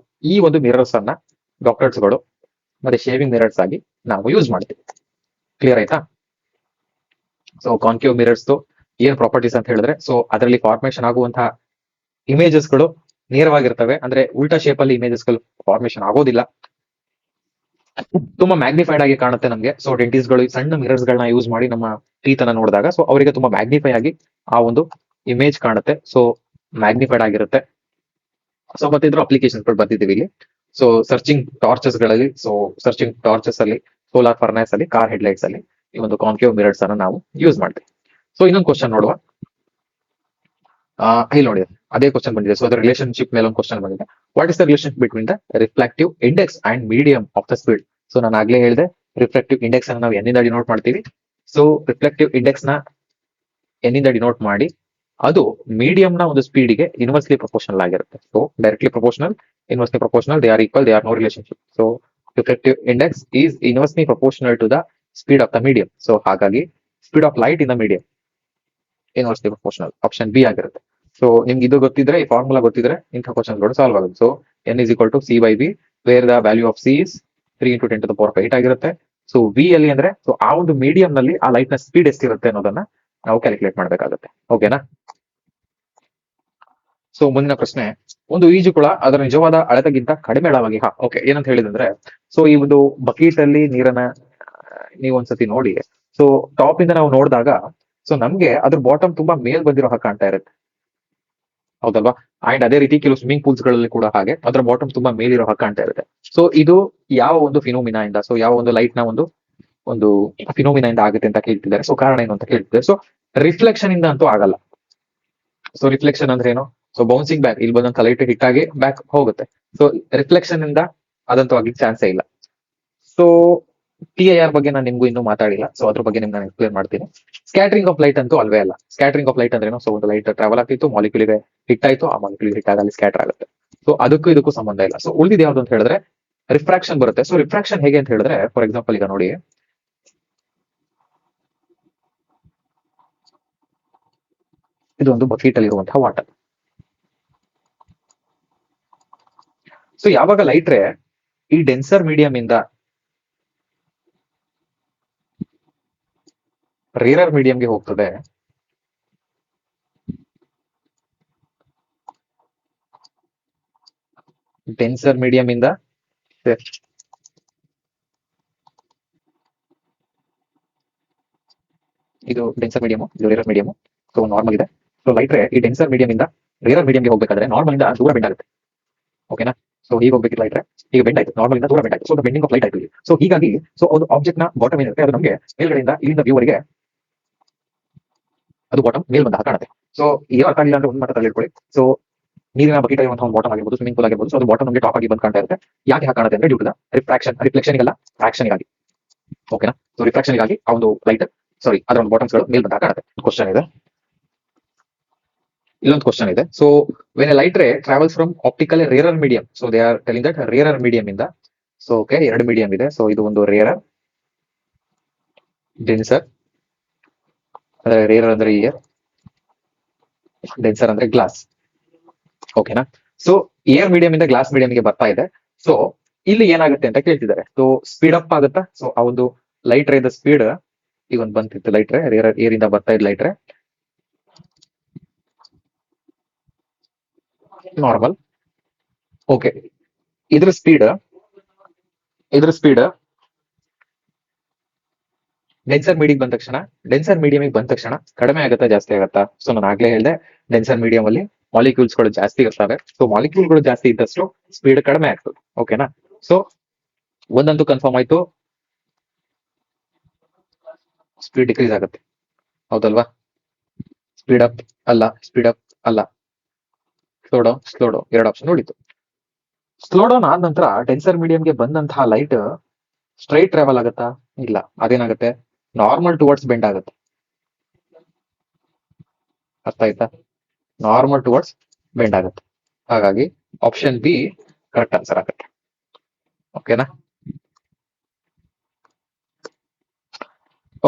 ಈ ಒಂದು ಮಿರರ್ಸ್ ಅನ್ನ ಡಾಕ್ಟರ್ಸ್ ಗಳು ಮತ್ತೆ ಶೇವಿಂಗ್ ಮಿರರ್ಸ್ ಆಗಿ ನಾವು ಯೂಸ್ ಮಾಡ್ತೀವಿ. ಕ್ಲಿಯರ್ ಆಯ್ತಾ? ಸೊ ಕಾನ್ಕೇವ್ ಮಿರರ್ಸ್ ಏನ್ ಪ್ರಾಪರ್ಟೀಸ್ ಅಂತ ಹೇಳಿದ್ರೆ ಸೊ ಅದರಲ್ಲಿ ಫಾರ್ಮೇಶನ್ ಆಗುವಂತಹ ಇಮೇಜಸ್ ಗಳು ನೇರವಾಗಿರ್ತವೆ. ಅಂದ್ರೆ ಉಲ್ಟಾ ಶೇಪ್ ಅಲ್ಲಿ ಇಮೇಜಸ್ ಗಳು ಫಾರ್ಮೇಶನ್ ಆಗೋದಿಲ್ಲ. ತುಂಬಾ ಮ್ಯಾಗ್ನಿಫೈಡ್ ಆಗಿ ಕಾಣುತ್ತೆ ನಮ್ಗೆ. ಸೊ ಡೆಂಟಿಸ್ಟ್ ಗಳು ಸಣ್ಣ ಮಿರರ್ಸ್ ಗಳನ್ನ ಯೂಸ್ ಮಾಡಿ ನಮ್ಮ ಟೀತ್ ಅನ್ನ ನೋಡಿದಾಗ ಸೊ ಅವರಿಗೆ ತುಂಬಾ ಮ್ಯಾಗ್ನಿಫೈ ಆಗಿ ಆ ಒಂದು ಇಮೇಜ್ ಕಾಣುತ್ತೆ. ಸೊ ಮ್ಯಾಗ್ನಿಫೈಡ್ ಆಗಿರುತ್ತೆ. ಸೊ ಮತ್ತೆ ಇದ್ರ ಅಪ್ಲಿಕೇಶನ್ ಗಳು ಬರ್ತಿದ್ದೀವಿ ಇಲ್ಲಿ. ಸೊ ಸರ್ಚಿಂಗ್ ಟಾರ್ಚಸ್ ಗಳಲ್ಲಿ, ಸೊ ಸರ್ಚಿಂಗ್ ಟಾರ್ಚಸ್ ಅಲ್ಲಿ, ಸೋಲಾರ್ ಫರ್ನೈಸ್ ಅಲ್ಲಿ, ಕಾರ್ ಹೆಡ್ಲೈಟ್ಸ್ ಅಲ್ಲಿ ಈ ಒಂದು ಕಾನ್ಕೇವ್ ಮಿರರ್ಸ್ ಅನ್ನ ನಾವು ಯೂಸ್ ಮಾಡ್ತೀವಿ. ಸೊ ಇನ್ನೊಂದು ಕ್ವಶನ್ ನೋಡುವ. ಇಲ್ಲಿ ನೋಡಿ, ಅದೇ ಕ್ವಶನ್ ಬಂದಿದೆ. ಸೊ ಅದರ ರಿಲೇಶನ್ಶಿಪ್ ಮೇಲೆ ಒಂದು ಕ್ವಶನ್ ಬಂದಿದೆ. What is the relation between the reflective index and medium of the speed? So ನಾನು ಆಗ್ಲೇ ಹೇಳಿದೆ, ರಿಫ್ಲೆಕ್ಟಿವ್ ಇಂಡೆಕ್ಸ್ ಅನ್ನು ನಾವು ಎನ್ನಿಂದ ಡಿನೋಟ್ ಮಾಡ್ತೀವಿ. ಸೊ ರಿಫ್ಲೆಕ್ಟಿವ್ ಇಂಡೆಕ್ಸ್ ನ ಎನ್ನಿಂದ ಡಿನೋಟ್ ಮಾಡಿ ಅದು ಮೀಡಿಯಂ ನ ಒಂದು ಸ್ಪೀಡ್ ಗೆ ಇನ್ವರ್ಸ್ಲಿ ಪ್ರಪೋರ್ಷನಲ್ ಆಗಿರುತ್ತೆ. So directly proportional, inversely proportional, they are equal, they are no relationship. So reflective index is inversely proportional to the speed of the medium. So ಹಾಗಾಗಿ speed of light in the medium inversely proportional, option B ಆಗಿರುತ್ತೆ. So ನಿಮ್ಗೆ ಇದು ಗೊತ್ತಿದ್ರೆ, ಈ formula ಗೊತ್ತಿದ್ರೆ ಇಂಥ question ಗಳು solve ಆಗುತ್ತೆ. So n is equal to c by b, where the value of c is 3 × 10⁸ ಆಗಿರುತ್ತೆ. ಸೊ ವಿ ಅಲ್ಲಿ ಅಂದ್ರೆ ಸೊ ಆ ಒಂದು ಮೀಡಿಯಂ ನಲ್ಲಿ ಆ ಲೈಟ್ ನ ಸ್ಪೀಡ್ ಎಷ್ಟಿರುತ್ತೆ ಅನ್ನೋದನ್ನ ನಾವು ಕ್ಯಾಲ್ಕುಲೇಟ್ ಮಾಡಬೇಕಾಗುತ್ತೆ. ಓಕೆನಾ? ಸೊ ಮುಂದಿನ ಪ್ರಶ್ನೆ, ಒಂದು ಈಜುಕೊಳ ಅದರ ನಿಜವಾದ ಅಳತೆಗಿಂತ ಕಡಿಮೆ ಆಳವಾಗಿ. ಓಕೆ, ಏನಂತ ಹೇಳಿದಂದ್ರೆ ಸೊ ಈ ಒಂದು ಬಕೀಟ್ ಅಲ್ಲಿ ನೀರನ್ನ ನೀವು ಒಂದ್ಸತಿ ನೋಡಿ. ಸೊ ಟಾಪ್ ಇಂದ ನಾವು ನೋಡಿದಾಗ ಸೊ ನಮ್ಗೆ ಅದ್ರ ಬಾಟಮ್ ತುಂಬಾ ಮೇಲ್ ಬಂದಿರೋ ಹಾಗೆ ಕಾಣ್ತಾ ಇರುತ್ತೆ, ಹೌದಲ್ವಾ? ಅಂಡ್ ಅದೇ ರೀತಿ ಕೆಲವು ಸ್ವಿಮ್ಮಿಂಗ್ ಪೂಲ್ಸ್ ಗಳಲ್ಲಿ ಕೂಡ ಹಾಗೆ ಅದರ ಬಾಟಮ್ ತುಂಬಾ ಮೇಲಿರೋ ಹಾಗೆ ಕಾಣ್ತಾ ಇರುತ್ತೆ. ಸೊ ಇದು ಯಾವ ಒಂದು ಫಿನೋಮಿನಾ ಇಂದ, ಸೊ ಯಾವ ಒಂದು ಲೈಟ್ ನ ಒಂದು ಫಿನೋಮಿನಾ ಇಂದ ಆಗುತ್ತೆ ಅಂತ ಕೇಳ್ತಿದ್ದಾರೆ. ಸೊ ಕಾರಣ ಏನು ಅಂತ ಕೇಳ್ತಿದ್ದಾರೆ. ಸೊ ರಿಫ್ಲೆಕ್ಷನ್ ಇಂದ ಅಂತೂ ಆಗಲ್ಲ. ಸೊ ರಿಫ್ಲೆಕ್ಷನ್ ಅಂದ್ರೆ ಏನು? ಸೊ ಬೌನ್ಸಿಂಗ್ ಬ್ಯಾಕ್, ಇಲ್ಲಿ ಬಂದಂತ ಲೈಟ್ ಹಿಟ್ ಆಗಿ ಬ್ಯಾಕ್ ಹೋಗುತ್ತೆ. ಸೊ ರಿಫ್ಲೆಕ್ಷನ್ ಇಂದ ಅದಂತೂ ಆಗ್ಲಿಕ್ಕೆ ಚಾನ್ಸೇ ಇಲ್ಲ. ಸೊ TIR ಬಗ್ಗೆ ನಾನು ನಿಮ್ಗೂ ಇನ್ನೂ ಮಾತಾಡಿಲ್ಲ. ಸೊ ಅದ್ರ ಬಗ್ಗೆ ನಿಮ್ಗೆ ನಾನು ಎಕ್ಸ್ಪ್ಲೇನ್ ಮಾಡ್ತೀನಿ. ಸ್ಕ್ಯಾಟರಿಂಗ್ ಆಫ್ ಲೈಟ್ ಅಂತೂ ಅಲ್ವೇ ಅಲ್ಲ. ಸ್ಕ್ಯಾಟರಿಂಗ್ ಆಫ್ ಲೈಟ್ ಅಂದ್ರೆ ಸೊ ಒಂದು ಲೈಟ್ ಟ್ರಾವೆಲ್ ಆಗ್ತಿತ್ತು, ಮಾಲಿಕ್ಯೂಲ್ಗೆ ಹಿಟ್ ಆಯ್ತು, ಆ ಮಾಲಿಕ್ಯೂಲ್ ಹಿಟ್ ಆಗಲ್ಲಿ ಸ್ಕ್ಯಾಟರ್ ಆಗುತ್ತೆ. ಸೊ ಅದಕ್ಕೂ ಇದಕ್ಕೂ ಸಂಬಂಧ ಇಲ್ಲ. ಸೊ ಉಳಿದಿದೆ ಯಾವ್ದು ಅಂತ ಹೇಳಿದ್ರೆ ರಿಫ್ರಾಕ್ಷನ್ ಬರುತ್ತೆ. ಸೊ ರಿಫ್ರಾಕ್ಷನ್ ಹೇಗೆ ಅಂತ ಹೇಳಿದ್ರೆ, ಫಾರ್ ಎಕ್ಸಾಂಪಲ್ ಈಗ ನೋಡಿ, ಇದು ಒಂದು ಬಕೀಟ್ ಅಲ್ಲಿ ಇರುವಂತಹ ವಾಟರ್. ಸೊ ಯಾವಾಗ ಲೈಟ್ ರೇ ಈ ಡೆನ್ಸರ್ ಮೀಡಿಯಂ ಇಂದ ರೇರರ್ ಮೀಡಿಯಂಗೆ ಹೋಗ್ತದೆ, ಡೆನ್ಸರ್ ಮೀಡಿಯಂ ಇಂದ ಇದು ಡೆನ್ಸರ್ ಮೀಡಿಯಂ, ಇದು ರೇರರ್ ಮೀಡಿಯಂ. ಸೊ ನಾರ್ಮಲ್ ಇದೆ. ಸೊ ಲೈಟ್ ರೇ ಈ ಡೆನ್ಸರ್ ಮೀಡಿಯಂ ಇಂದ ರೇರರ್ ಮೀಡಿಯಂಗೆ ಹೋಗ್ಬೇಕಾದ್ರೆ ನಾರ್ಮಲ್ ಇಂದ ದೂರ ಬೆಂಡ್ ಆಗುತ್ತೆ. ಓಕೆನಾ? ಸೊ ಈಗ ಹೋಗ್ಬೇಕಿಲ್ಲ ಲೈಟ್ ರೇ, ಈಗ ಬೆಂಡ್ ಆಯ್ತು, ನಾರ್ಮಲ್ ಇಂದ ದೂರ ಬೆಂಡ್ ಆಯ್ತು. ಸೊ ಬೆಂಡಿಂಗ್ ಆಫ್ ಲೈಟ್ ಆಯ್ತು. ಸೊ ಹೀಗಾಗಿ ಸೊ ಒಂದು ಆಬ್ಜೆಕ್ಟ್ ನ ಬಾಟಮ್ ಏನಿರುತ್ತೆ ಅದು ನಮಗೆ ಮೇಲ್ಗಡೆಯಿಂದ ಇಲ್ಲಿಂದ ವ್ಯೂ ವರೆಗೆ ಅದು ಬಾಟಮ್ ಮೇಲ್ ಬಂದ ಕಾಣುತ್ತೆ. ಸೊ ಏನು ಅರ್ಥ ಆಗಿಲ್ಲ ಅಂದ್ರೆ ಒಂದು ಮಾತ್ರ ಇಟ್ಕೊಳ್ಳಿ. ಸೊ ನೀರಿನ ಬಕೆಟ್ ಇರುವಂತಹ ಒಂದು ಬಾಟಮ್ ಆಗಿರ್ಬೋದು, ಸ್ವಿಮ್ಮಿಂಗ್ ಪೂಲ್ ಆಗಿರ್ಬೋದು, ಸೊ ಅದು ಬಾಟಮ್ ನಮಗೆ ಟಾಪ್ ಆಗಿ ಬಂದು ಕಾಣ್ತಾ ಇರುತ್ತೆ. ಯಾಕೆ ಹಾಗೆ ಕಾಣುತ್ತೆ ಅಂದ್ರೆ ಡ್ಯೂ ಟು ದ ರಿಫ್ಲೆಕ್ಷನ್ ಗೆಲ್ಲ ಫ್ರಾಕ್ಷನ್ ಗಾಗಿ. ಓಕೆನಾ? ಸೊ ರಿಫ್ರಾಕ್ಷನ್ ಗಾಗಿ ಆ ಒಂದು ಲೈಟ್ ಅದರ ಒಂದು ಬಾಟಮ್ಸ್ ಗಳು ಮೇಲ್ ಬಂದ ಕಾಣುತ್ತೆ. ಕ್ವಶನ್ ಇದೆ, ಇಲ್ಲೊಂದು ಕ್ವಶನ್ ಇದೆ. So when A light ray travels from optical rarer medium, so they are telling that rarer medium ಇಂದ. ಸೊ ಓಕೆ, ಎರಡು ಮೀಡಿಯಂ ಇದೆ. ಸೊ ಇದು ಒಂದು ರೇರರ್, ಡೆನ್ಸರ್ ಅಂದ್ರೆ ರೇರರ್ ಅಂದ್ರೆ ಇಯರ್, ಡೆನ್ಸರ್ ಅಂದ್ರೆ ಗ್ಲಾಸ್. ಓಕೆನಾ? ಸೊ ಏರ್ ಮೀಡಿಯಂ ಇಂದ ಗ್ಲಾಸ್ ಮೀಡಿಯಂಗೆ ಬರ್ತಾ ಇದೆ. ಸೊ ಇಲ್ಲಿ ಏನಾಗುತ್ತೆ ಅಂತ ಕೇಳ್ತಿದ್ದಾರೆ. ಸೊ ಸ್ಪೀಡ್ ಅಪ್ ಆಗುತ್ತಾ? ಸೊ ಆ ಒಂದು ಲೈಟ್ ರೇದ ಸ್ಪೀಡ್ ಈಗ ಒಂದು ಬಂತಿತ್ತು, ಲೈಟ್ ರೇ ಏರ್ ಇಂದ ಬರ್ತಾ ಇದ್ ಲೈಟ್ ರೇ ನಾರ್ಮಲ್. ಓಕೆ, ಇದ್ರ ಸ್ಪೀಡ್ ಡೆನ್ಸರ್ ಮೀಡಿಯಂ ಬಂದ ತಕ್ಷಣ ಕಡಿಮೆ ಆಗುತ್ತಾ ಜಾಸ್ತಿ ಆಗುತ್ತಾ? ಸೊ ನಾನು ಆಗ್ಲೇ ಹೇಳಿದೆ, ಡೆನ್ಸರ್ ಮೀಡಿಯಂ ಅಲ್ಲಿ ಮಾಲಿಕ್ಯೂಲ್ಸ್ ಗಳು ಜಾಸ್ತಿ ಇರ್ತವೆ. ಸೊ ಮಾಲಿಕ್ಯೂಲ್ ಗಳು ಜಾಸ್ತಿ ಇದ್ದಷ್ಟು ಸ್ಪೀಡ್ ಕಡಿಮೆ ಆಗ್ತದೆ. ಓಕೆನಾ? ಸೊ ಒಂದಂತೂ ಕನ್ಫರ್ಮ್ ಆಯ್ತು, ಸ್ಪೀಡ್ ಡಿಕ್ರೀಸ್ ಆಗುತ್ತೆ. ಹೌದಲ್ವಾ? ಸ್ಪೀಡ್ ಅಪ್ ಅಲ್ಲ, ಸ್ಲೋ ಡೌನ್ ಎರಡು ಆಪ್ಷನ್ ಉಳಿತು. ಸ್ಲೋ ಡೌನ್ ಆದ ನಂತರ ಡೆನ್ಸರ್ ಮೀಡಿಯಂಗೆ ಬಂದಂತಹ ಲೈಟ್ ಸ್ಟ್ರೈಟ್ ಟ್ರಾವೆಲ್ ಆಗುತ್ತಾ? ಇಲ್ಲ, ಅದೇನಾಗುತ್ತೆ, ನಾರ್ಮಲ್ ಟುವರ್ಡ್ಸ್ ಬೆಂಡ್ ಆಗುತ್ತೆ. ಅರ್ಥ ಆಯ್ತಾ? ನಾರ್ಮಲ್ ಟುವರ್ಡ್ಸ್ ಬೆಂಡ್ ಆಗುತ್ತೆ. ಹಾಗಾಗಿ ಆಪ್ಷನ್ ಬಿ ಕರೆಕ್ಟ್ ಆನ್ಸರ್ ಆಗುತ್ತೆ. ಓಕೆನಾ?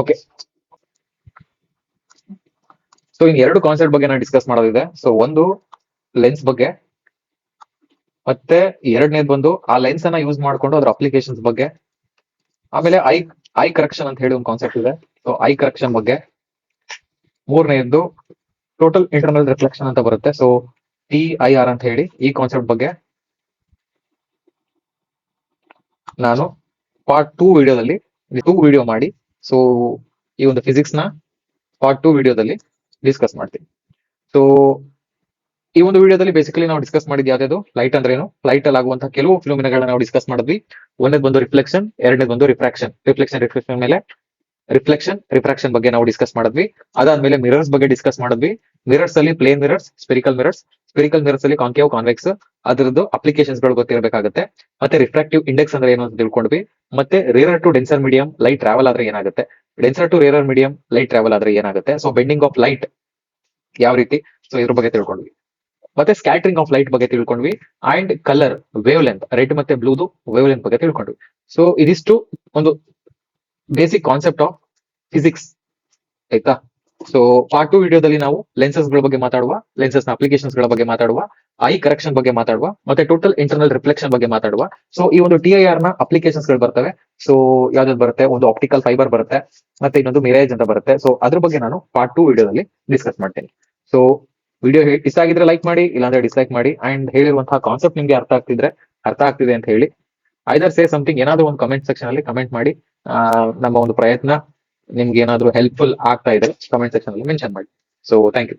ಓಕೆ, ಸೊ ಇನ್ ಎರಡು ಕಾನ್ಸೆಪ್ಟ್ ಬಗ್ಗೆ ನಾನು ಡಿಸ್ಕಸ್ ಮಾಡೋದಿದೆ. ಸೊ ಒಂದು ಲೆನ್ಸ್ ಬಗ್ಗೆ, ಮತ್ತೆ ಎರಡನೇದು ಬಂದು ಆ ಲೆನ್ಸ್ ಅನ್ನ ಯೂಸ್ ಮಾಡ್ಕೊಂಡು ಅದ್ರ ಅಪ್ಲಿಕೇಶನ್ಸ್ ಬಗ್ಗೆ. ಆಮೇಲೆ ಐ ಕರೆಕ್ಷನ್ ಅಂತ ಹೇಳಿ ಒಂದು ಕಾನ್ಸೆಪ್ಟ್ ಇದೆ. ಸೊ ಐ ಕರೆಕ್ಷನ್ ಬಗ್ಗೆ. ಮೂರನೇದು ಟೋಟಲ್ ಇಂಟರ್ನಲ್ ರಿಫ್ಲೆಕ್ಷನ್ ಅಂತ ಬರುತ್ತೆ. ಸೊ TIR ಅಂತ ಹೇಳಿ ಈ ಕಾನ್ಸೆಪ್ಟ್ ಬಗ್ಗೆ ನಾನು ಪಾರ್ಟ್ 2 ವಿಡಿಯೋದಲ್ಲಿ ವಿಡಿಯೋ ಮಾಡಿ, ಸೊ ಈ ಒಂದು ಫಿಸಿಕ್ಸ್ ನ ಪಾರ್ಟ್ 2 ವಿಡಿಯೋದಲ್ಲಿ ಡಿಸ್ಕಸ್ ಮಾಡ್ತೀನಿ. ಸೊ ಈ ಒಂದು ವಿಡಿಯೋದಲ್ಲಿ ಬೇಸಿಕಲಿ ನಾವು ಡಿಸ್ಕಸ್ ಮಾಡಿದ್ ಯಾವ್ದು, ಲೈಟ್ ಅಂದ್ರೆ ಏನು, ಲೈಟ್ ಅಲ್ಲಿ ಆಗುವಂತಹ ಕೆಲವು ಫಿನೋಮಿನಾಗಳನ್ನ ನಾವು ಡಿಸ್ಕಸ್ ಮಾಡಿದ್ವಿ. ಒಂದೇದು ಬಂದು ರಿಫ್ಲೆಕ್ಷನ್, ಎರಡನೇದು ಬಂದು ರಿಫ್ರಾಕ್ಷನ್. ರಿಫ್ಲೆಕ್ಷನ್ ಮೇಲೆ ರಿಫ್ರಾಕ್ಷನ್ ಬಗ್ಗೆ ನಾವು ಡಿಸ್ಕಸ್ ಮಾಡಿದ್ವಿ. ಅದಾದ್ಮೇಲೆ ಮಿರರ್ಸ್ ಬಗ್ಗೆ ಡಿಸ್ಕಸ್ ಮಾಡಿದ್ವಿ. ಮಿರರ್ಸ್ ಅಲ್ಲಿ ಪ್ಲೇನ್ ಮಿರರ್ಸ್, ಸ್ಪೆರಿಕಲ್ ಮಿರರ್ಸ್ ಅಲ್ಲಿ ಕಾನ್ಕೇವ್, ಕಾನ್ವೆಕ್ಸ್, ಅದರದ್ದು ಅಪ್ಲಿಕೇಶನ್ಸ್ ಗಳು ಗೊತ್ತಿರಬೇಕಾಗುತ್ತೆ. ಮತ್ತೆ ರಿಫ್ರಾಕ್ಟಿವ್ ಇಂಡೆಕ್ಸ್ ಅಂದ್ರೆ ಏನು ಅಂತ ತಿಳ್ಕೊಂಡ್ವಿ. ಮತ್ತೆ rarer to denser medium light travel ಆದ್ರೆ ಏನಾಗುತ್ತೆ, denser to rarer medium light travel ಆದ್ರೆ ಏನಾಗುತ್ತೆ. ಸೊ ಬೆಂಡಿಂಗ್ ಆಫ್ ಲೈಟ್ ಯಾವ ರೀತಿ, ಸೊ ಇದ್ರ ಬಗ್ಗೆ ತಿಳ್ಕೊಂಡ್ವಿ. ಮತ್ತೆ ಸ್ಕ್ಯಾಟರಿಂಗ್ ಆಫ್ ಲೈಟ್ ಬಗ್ಗೆ ತಿಳ್ಕೊಂಡ್ವಿ. And colour wavelength, red ಮತ್ತೆ ಬ್ಲೂದು ವೇವ್ ಲೆಂತ್ ಬಗ್ಗೆ ತಿಳ್ಕೊಂಡ್ವಿ. ಸೊ ಇದಿಷ್ಟು ಒಂದು ಬೇಸಿಕ್ ಕಾನ್ಸೆಪ್ಟ್ ಆಫ್ ಫಿಸಿಕ್ಸ್ ಆಯ್ತಾ. ಸೊ ಪಾರ್ಟ್ 2 ವಿಡಿಯೋದಲ್ಲಿ ನಾವು ಲೆನ್ಸಸ್ ಗಳ ಬಗ್ಗೆ ಮಾತಾಡುವ, ಲೆನ್ಸಸ್ ನ ಅಪ್ಲಿಕೇಶನ್ಸ್ ಗಳ ಬಗ್ಗೆ ಮಾತಾಡುವ, ಐ ಕರೆಕ್ಷನ್ ಬಗ್ಗೆ ಮಾತಾಡುವ, ಮತ್ತೆ ಟೋಟಲ್ ಇಂಟರ್ನಲ್ ರಿಫ್ಲೆಕ್ಷನ್ ಬಗ್ಗೆ ಮಾತಾಡುವ. ಸೊ ಈ ಒಂದು TIR ನ ಅಪ್ಲಿಕೇಶನ್ಸ್ ಗಳು ಬರ್ತವೆ. ಸೊ ಯಾವ್ದು ಬರುತ್ತೆ, ಒಂದು ಆಪ್ಟಿಕಲ್ ಫೈಬರ್ ಬರುತ್ತೆ, ಮತ್ತೆ ಇನ್ನೊಂದು ಮಿರೇಜ್ ಅಂತ ಬರುತ್ತೆ. ಸೊ ಅದ್ರ ಬಗ್ಗೆ ನಾನು ಪಾರ್ಟ್ 2 ವಿಡಿಯೋದಲ್ಲಿ ಡಿಸ್ಕಸ್ ಮಾಡ್ತೇನೆ. ಸೊ ವಿಡಿಯೋ ಇಷ್ಟ ಆಗಿದ್ರೆ ಲೈಕ್ ಮಾಡಿ, ಇಲ್ಲಾಂದ್ರೆ ಡಿಸ್ಲೈಕ್ ಮಾಡಿ. ಅಂಡ್ ಹೇಳಿರುವಂತಹ ಕಾನ್ಸೆಪ್ಟ್ ನಿಮ್ಗೆ ಅರ್ಥ ಆಗ್ತಿದೆ ಅಂತ ಹೇಳಿ ಐದರ್ ಸೇ ಸಮಥಿಂಗ್, ಏನಾದ್ರು ಒಂದು ಕಮೆಂಟ್ ಸೆಕ್ಷನ್ ಅಲ್ಲಿ ಕಮೆಂಟ್ ಮಾಡಿ. ನಮ್ಮ ಒಂದು ಪ್ರಯತ್ನ ನಿಮ್ಗೆ ಏನಾದ್ರು ಹೆಲ್ಪ್ಫುಲ್ ಆಗ್ತಾ ಇದೆ ಕಮೆಂಟ್ ಸೆಕ್ಷನ್ ಅಲ್ಲಿ ಮೆನ್ಷನ್ ಮಾಡಿ. So thank you.